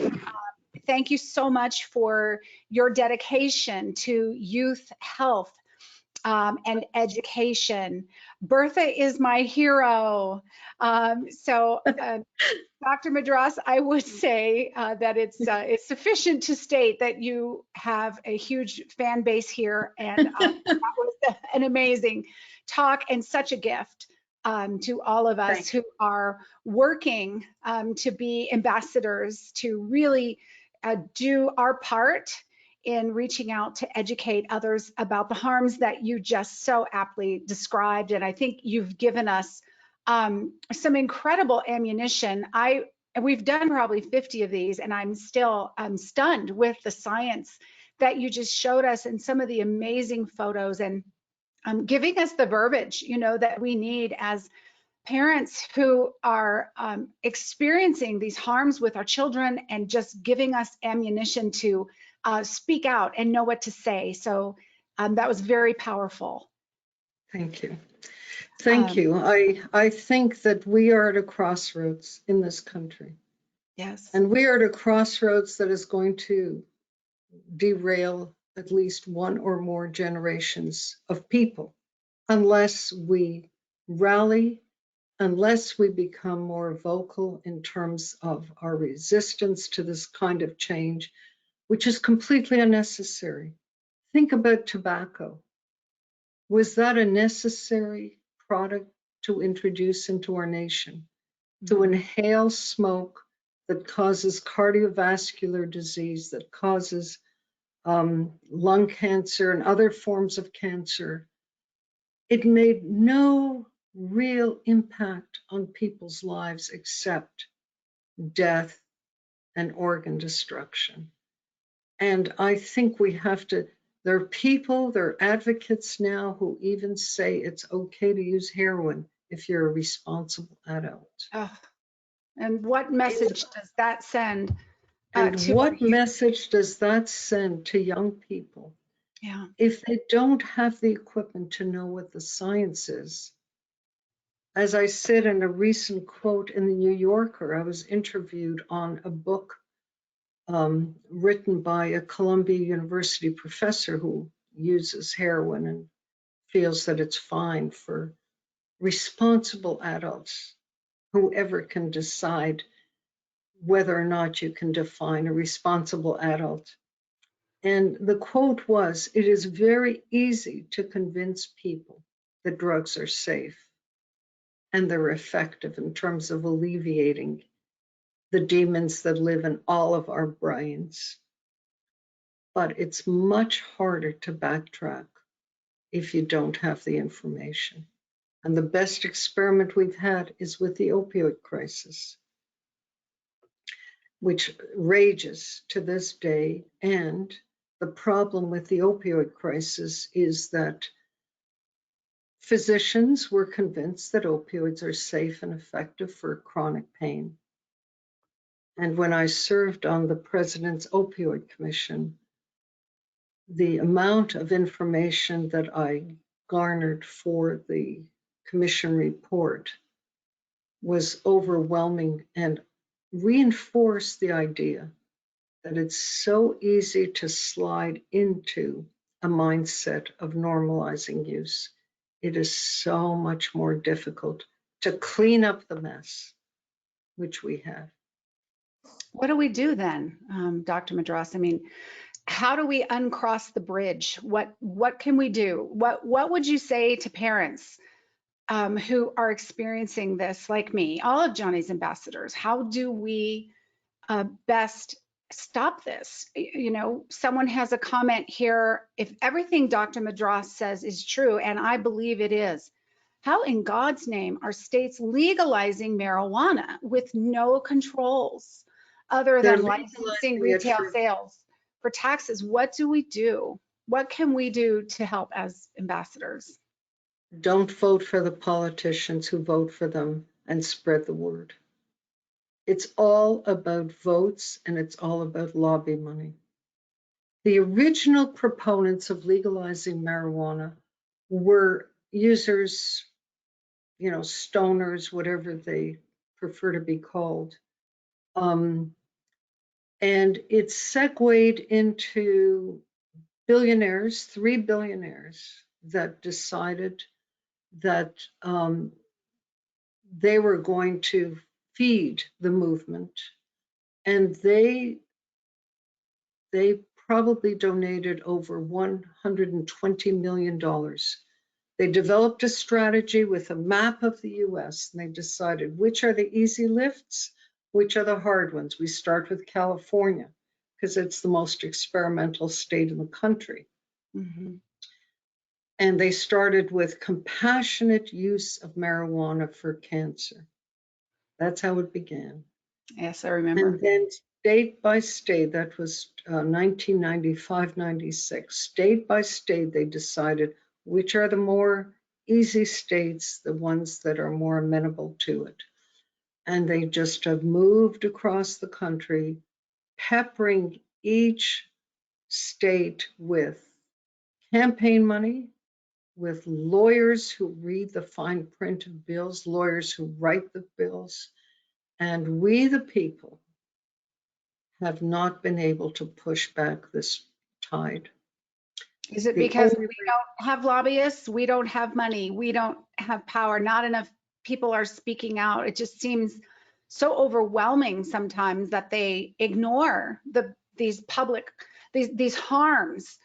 Thank you so much for your dedication to youth health. and education. Bertha is my hero. Dr. Madras, I would say that it's sufficient to state that you have a huge fan base here, and that was an amazing talk and such a gift to all of us who are working to be ambassadors, to really do our part in reaching out to educate others about the harms that you just so aptly described. And I think you've given us some incredible ammunition. We've done probably 50 of these, and I'm still stunned with the science that you just showed us and some of the amazing photos, and giving us the verbiage, that we need as parents who are experiencing these harms with our children, and just giving us ammunition to speak out and know what to say. So that was very powerful. Thank you. Thank you. I think that we are at a crossroads in this country. Yes. And we are at a crossroads that is going to derail at least one or more generations of people unless we rally, unless we become more vocal in terms of our resistance to this kind of change, which is completely unnecessary. Think about tobacco. Was that a necessary product to introduce into our nation? To inhale smoke that causes cardiovascular disease, that causes lung cancer and other forms of cancer. It made no real impact on people's lives except death and organ destruction. And I think we have to, there are people, there are advocates now who even say it's okay to use heroin if you're a responsible adult. Oh, and what message does that send? And what message does that send to young people? Yeah. If they don't have the equipment to know what the science is. As I said in a recent quote in the New Yorker, I was interviewed on a book written by a Columbia University professor who uses heroin and feels that it's fine for responsible adults. Whoever can decide whether or not you can define a responsible adult. And the quote was, "It is very easy to convince people that drugs are safe and they're effective in terms of alleviating the demons that live in all of our brains. But it's much harder to backtrack if you don't have the information." And the best experiment we've had is with the opioid crisis, which rages to this day. And the problem with the opioid crisis is that physicians were convinced that opioids are safe and effective for chronic pain. And when I served on the President's Opioid Commission, the amount of information that I garnered for the commission report was overwhelming and reinforced the idea that it's so easy to slide into a mindset of normalizing use. It is so much more difficult to clean up the mess, which we have. What do we do then, Dr. Madras? I mean, how do we uncross the bridge? What can we do? What would you say to parents who are experiencing this, like me, all of Johnny's ambassadors? How do we best stop this? Someone has a comment here. If everything Dr. Madras says is true, and I believe it is, how in God's name are states legalizing marijuana with no controls other than licensing retail sales for taxes? What do we do? What can we do to help as ambassadors? Don't vote for the politicians who vote for them, and spread the word. It's all about votes, and it's all about lobby money. The original proponents of legalizing marijuana were users, stoners, whatever they prefer to be called. And it segued into billionaires, 3 billionaires, that decided that they were going to feed the movement, and they probably donated over $120 million. They developed a strategy with a map of the US, and they decided which are the easy lifts, which are the hard ones. We start with California because it's the most experimental state in the country. Mm-hmm. And they started with compassionate use of marijuana for cancer. That's how it began. Yes, I remember. And then state by state, that was 1995, 96, state by state, they decided which are the more easy states, the ones that are more amenable to it. And they just have moved across the country, peppering each state with campaign money, with lawyers who read the fine print of bills, lawyers who write the bills. And we, the people, have not been able to push back this tide. Is it because we don't have lobbyists? We don't have money. We don't have power. Not enough people are speaking out. It just seems so overwhelming sometimes that they ignore these harms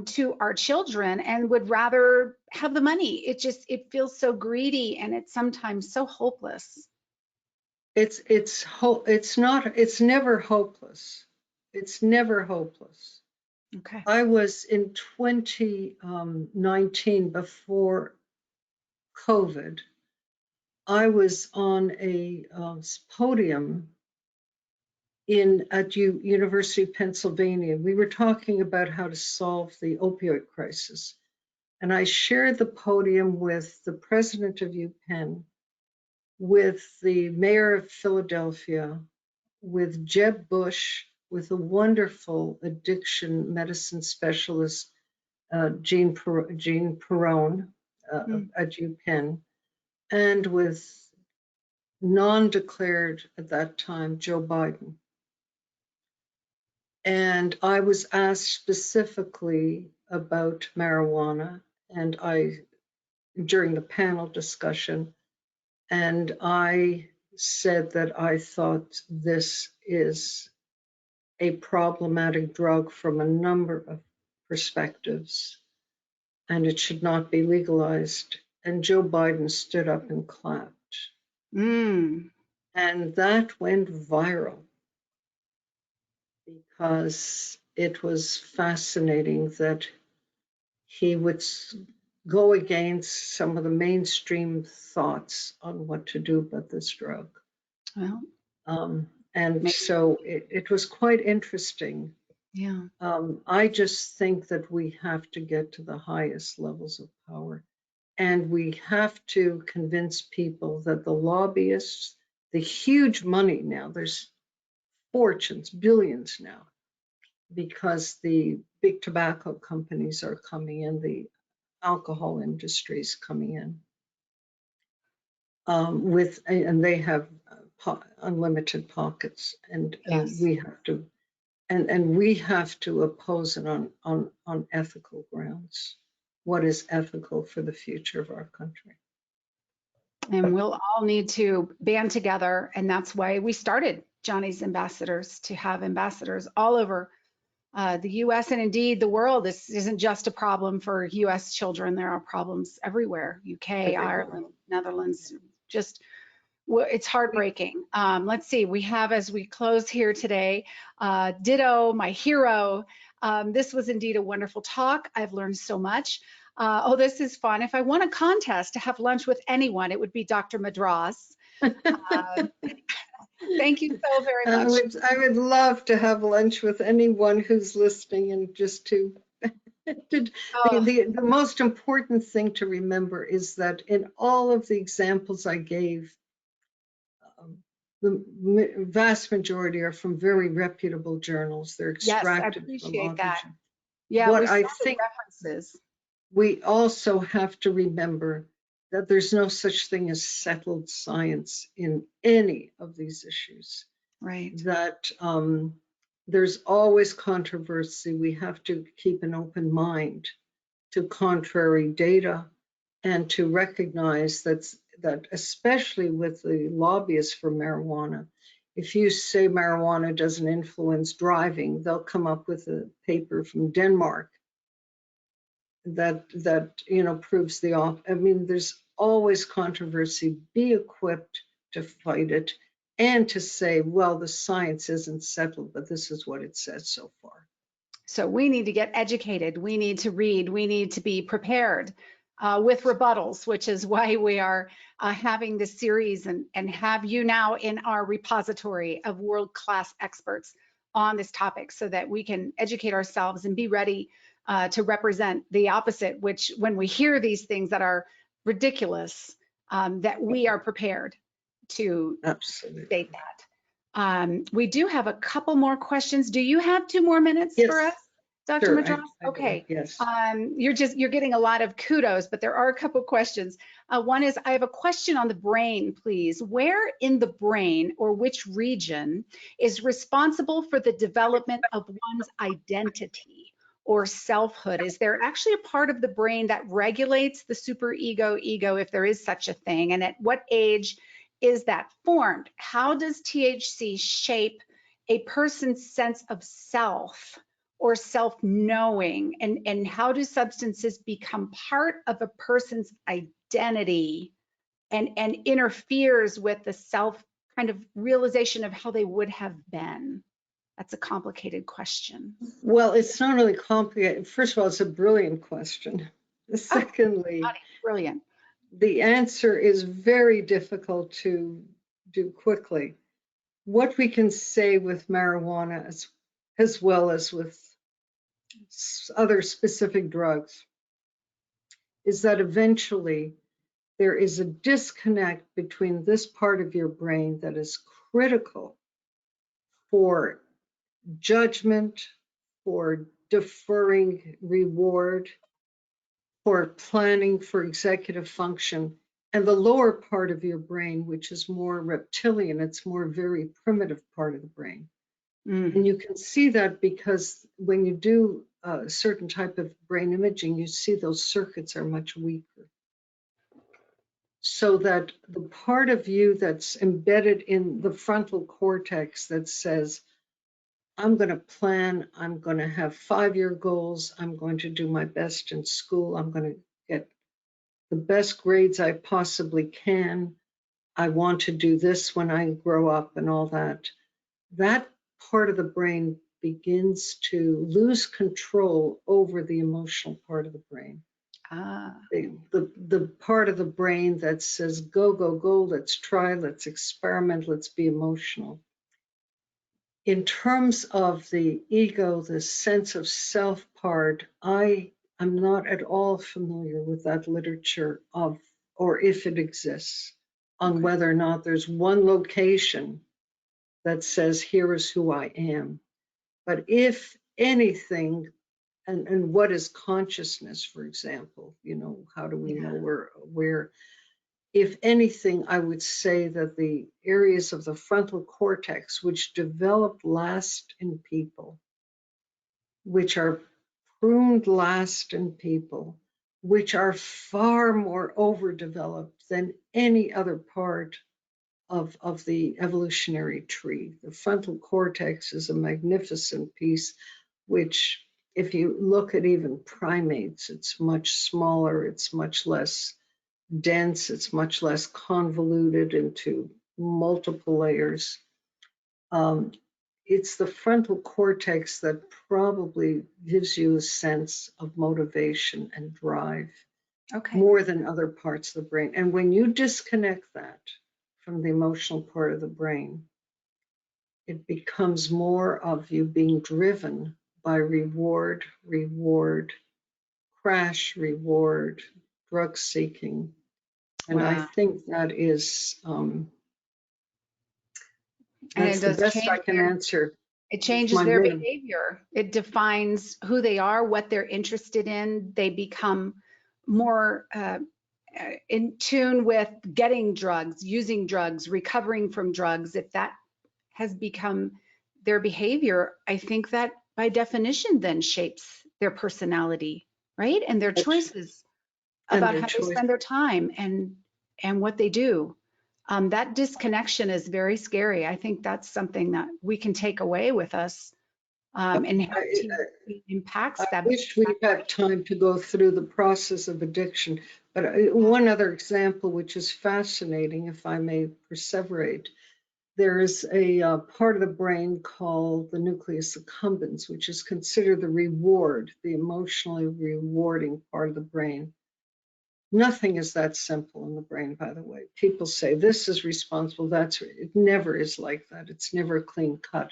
to our children and would rather have the money. It feels so greedy, and it's sometimes so hopeless. It's never hopeless. It's never hopeless. Okay. I was in 2019, before COVID, I was on a podium at University of Pennsylvania. We were talking about how to solve the opioid crisis. And I shared the podium with the president of UPenn, with the mayor of Philadelphia, with Jeb Bush, with a wonderful addiction medicine specialist, Jean Perrone at UPenn, and with non-declared at that time, Joe Biden. And I was asked specifically about marijuana, and during the panel discussion, and I said that I thought this is a problematic drug from a number of perspectives, and it should not be legalized. And Joe Biden stood up and clapped. And that went viral because it was fascinating that he would go against some of the mainstream thoughts on what to do about this drug. Well, and so it was quite interesting. Yeah. I just think that we have to get to the highest levels of power, and we have to convince people that the lobbyists, the huge money now, there's fortunes, billions now, because the big tobacco companies are coming in, the alcohol industry is coming in, and they have unlimited pockets, and Yes. we have to, and we have to oppose it on ethical grounds. What is ethical for the future of our country? And we'll all need to band together, and that's why we started Johnny's Ambassadors, to have ambassadors all over the U.S. and indeed the world. This isn't just a problem for U.S. children. There are problems everywhere, UK, Ireland, Netherlands. Just, it's heartbreaking. Let's see, we have, as we close here today, Ditto, my hero. This was indeed a wonderful talk. I've learned so much. Oh, this is fun. If I won a contest to have lunch with anyone, it would be Dr. Madras. Thank you so very much. I would love to have lunch with anyone who's listening, and just to, the most important thing to remember is that in all of the examples I gave, the vast majority are from very reputable journals. They're extracted yes, I from appreciate that. Oxygen. Yeah, what we I saw the think references. We also have to remember that there's no such thing as settled science in any of these issues. Right. That there's always controversy. We have to keep an open mind to contrary data and to recognize that especially with the lobbyists for marijuana, if you say marijuana doesn't influence driving, they'll come up with a paper from Denmark that proves the opposite. I mean, there's always controversy. Be equipped to fight it and to say, well, the science isn't settled, but this is what it says so far. So we need to get educated. We need to read. We need to be prepared with rebuttals, which is why we are having this series and have you now in our repository of world-class experts on this topic so that we can educate ourselves and be ready to represent the opposite, which when we hear these things that are ridiculous, that we are prepared to state that. We do have a couple more questions. Do you have 2 more minutes for us, Dr. Sure, Madras? Okay. Yes. You're getting a lot of kudos, but there are a couple questions. One is, I have a question on the brain, please. Where in the brain or which region is responsible for the development of one's identity or selfhood? Is there actually a part of the brain that regulates the superego, ego, if there is such a thing? And at what age is that formed? How does THC shape a person's sense of self or self-knowing? And how do substances become part of a person's identity and interferes with the self kind of realization of how they would have been? That's a complicated question. Well, it's not really complicated. First of all, it's a brilliant question. Secondly, brilliant. The answer is very difficult to do quickly. What we can say with marijuana, as well as with other specific drugs, is that eventually there is a disconnect between this part of your brain that is critical for judgment, for deferring reward, for planning, for executive function, and the lower part of your brain, which is more reptilian, it's more very primitive part of the brain. And you can see that because when you do a certain type of brain imaging, you see those circuits are much weaker. So that the part of you that's embedded in the frontal cortex that says, I'm going to plan, I'm going to have 5-year goals, I'm going to do my best in school, I'm going to get the best grades I possibly can, I want to do this when I grow up and all that. That part of the brain begins to lose control over the emotional part of the brain. The part of the brain that says, go, go, go, let's try, let's experiment, let's be emotional. In terms of the ego, the sense of self part, I'm not at all familiar with that literature of, or if it exists, on whether or not there's one location that says, here is who I am. But if anything, and what is consciousness, for example, how do we know where, if anything, I would say that the areas of the frontal cortex, which developed last in people, which are pruned last in people, which are far more overdeveloped than any other part of the evolutionary tree. The frontal cortex is a magnificent piece, which if you look at even primates, it's much smaller, it's much less dense, it's much less convoluted into multiple layers. It's the frontal cortex that probably gives you a sense of motivation and drive more than other parts of the brain. And when you disconnect that from the emotional part of the brain, it becomes more of you being driven by reward, crash, reward, drug seeking. And I think that is, that's the best I can answer. It changes their behavior. It defines who they are, what they're interested in. They become more in tune with getting drugs, using drugs, recovering from drugs. If that has become their behavior, I think that by definition then shapes their personality right? And their choices about how they spend their time and what they do. That disconnection is very scary. I think that's something that we can take away with us, and how THC impacts I that. wish we had time to go through the process of addiction, but one other example, which is fascinating, if I may perseverate, there is a part of the brain called the nucleus accumbens, which is considered the reward, the emotionally rewarding part of the brain. Nothing is that simple in the brain, by the way. People say this is responsible, it never is like that. It's never a clean cut.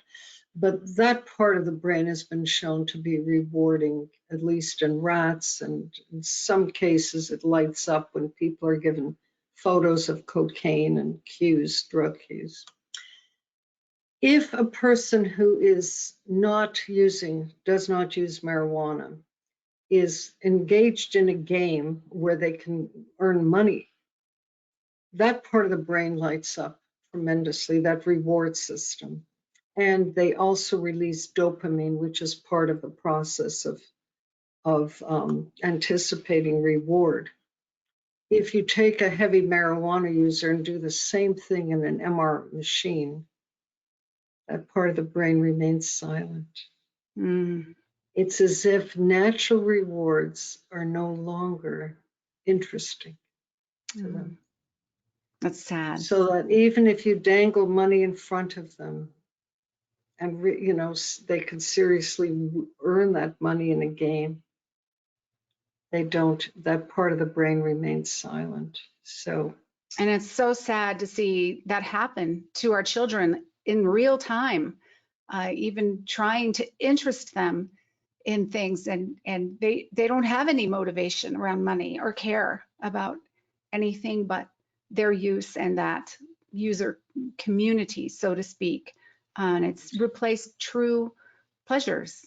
But that part of the brain has been shown to be rewarding, at least in rats, and in some cases it lights up when people are given photos of cocaine and drug cues. If a person who is does not use marijuana, is engaged in a game where they can earn money, that part of the brain lights up tremendously, that reward system. And they also release dopamine, which is part of the process of anticipating reward. If you take a heavy marijuana user and do the same thing in an MR machine, that part of the brain remains silent. It's as if natural rewards are no longer interesting to them. That's sad. So that even if you dangle money in front of them, and they can seriously earn that money in a game, they don't. That part of the brain remains silent. So, and it's so sad to see that happen to our children in real time, even trying to interest them in things, and they don't have any motivation around money or care about anything but their use and that user community, so to speak. And it's replaced true pleasures.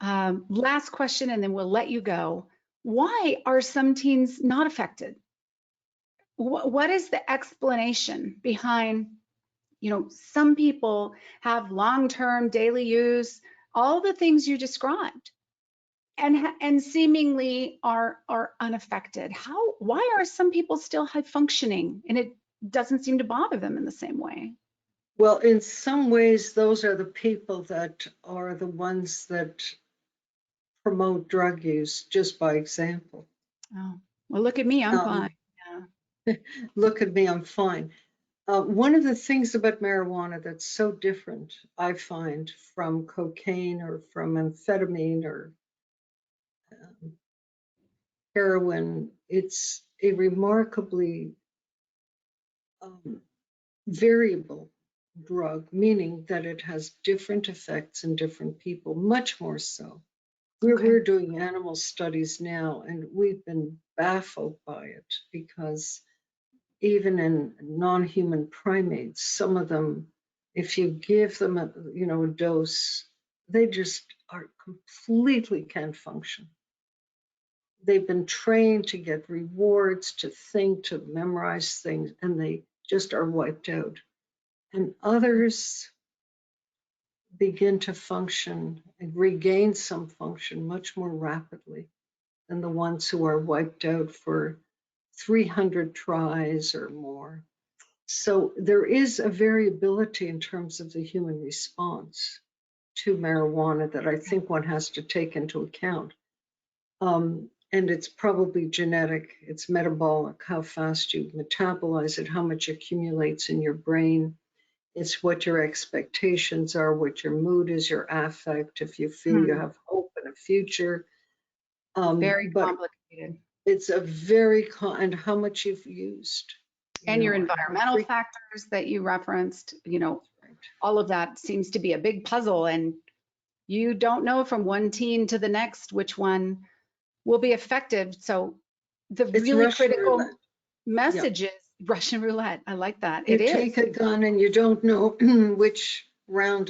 Last question, and then we'll let you go. Why are some teens not affected? What is the explanation behind, some people have long-term daily use, all the things you described, and seemingly are unaffected? Why are some people still high functioning and it doesn't seem to bother them in the same way? Well, in some ways, those are the people that are the ones that promote drug use, just by example. Oh, well, look at me, I'm fine. Yeah. Look at me, I'm fine. One of the things about marijuana that's so different, I find, from cocaine or from amphetamine or heroin, it's a remarkably variable drug, meaning that it has different effects in different people, much more so. We're doing animal studies now, and we've been baffled by it, because even in non-human primates, some of them, if you give them a dose, they just completely can't function. They've been trained to get rewards, to think, to memorize things, and they just are wiped out. And others begin to function and regain some function much more rapidly than the ones who are wiped out for 300 tries or more. So there is a variability in terms of the human response to marijuana that I think one has to take into account. And it's probably genetic, it's metabolic, how fast you metabolize it, how much accumulates in your brain. It's what your expectations are, what your mood is, your affect, if you feel you have hope and a future. Very complicated. It's and how much you've used. And your environmental factors that you referenced, all of that seems to be a big puzzle, and you don't know from one teen to the next which one will be effective. So the really critical message is Russian roulette. I like that. You take a gun and you don't know which round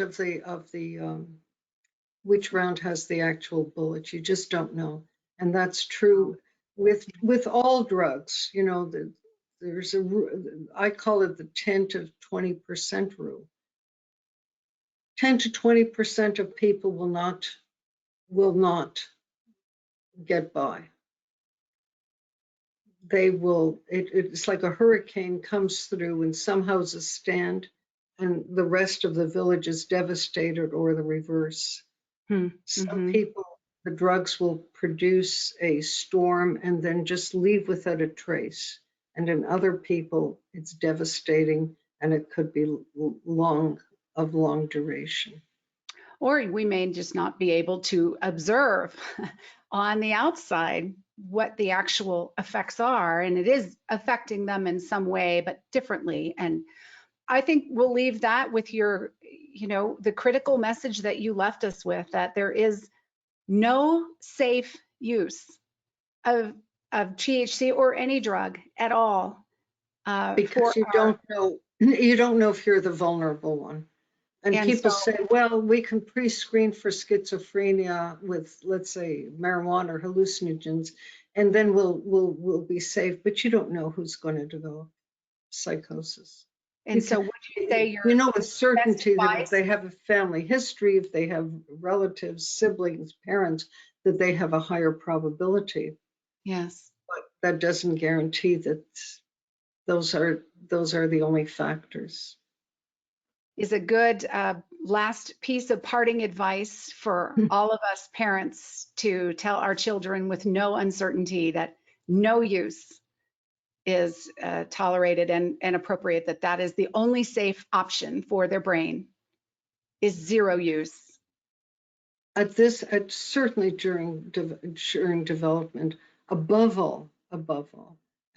which round has the actual bullet. You just don't know, and that's true with all drugs. There's I call it the 10 to 20% rule. 10 to 20% of people will not get by. They will, it's like a hurricane comes through and some houses stand and the rest of the village is devastated, or the reverse. Some people, the drugs will produce a storm and then just leave without a trace. And in other people, it's devastating and it could be of long duration. Or we may just not be able to observe on the outside what the actual effects are, and it is affecting them in some way, but differently. And I think we'll leave that with your, the critical message that you left us with, that there is no safe use of THC or any drug at all. Because you don't know if you're the vulnerable one. And people say, well, we can pre-screen for schizophrenia with, let's say, marijuana or hallucinogens, and then we'll be safe. But you don't know who's going to develop psychosis. And so would you say you know with certainty that if they have a family history, if they have relatives, siblings, parents, that they have a higher probability. Yes. But that doesn't guarantee that those are the only factors. Is a good last piece of parting advice for all of us parents to tell our children with no uncertainty that no use is tolerated and appropriate, that is the only safe option for their brain, is zero use. Certainly during development, above all,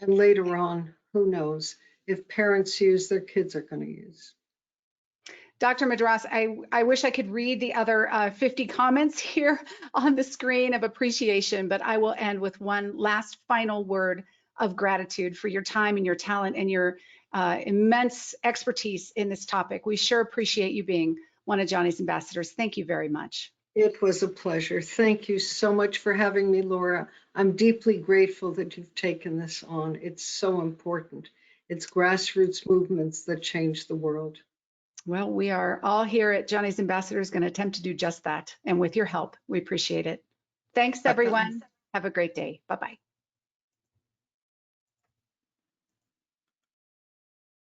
and later on, who knows, if parents use, their kids are going to use. Dr. Madras, I wish I could read the other 50 comments here on the screen of appreciation, but I will end with one last final word of gratitude for your time and your talent and your immense expertise in this topic. We sure appreciate you being one of Johnny's ambassadors. Thank you very much. It was a pleasure. Thank you so much for having me, Laura. I'm deeply grateful that you've taken this on. It's so important. It's grassroots movements that change the world. Well, we are all here at Johnny's Ambassadors going to attempt to do just that. And with your help, we appreciate it. Thanks, everyone. Have a great day. Bye-bye.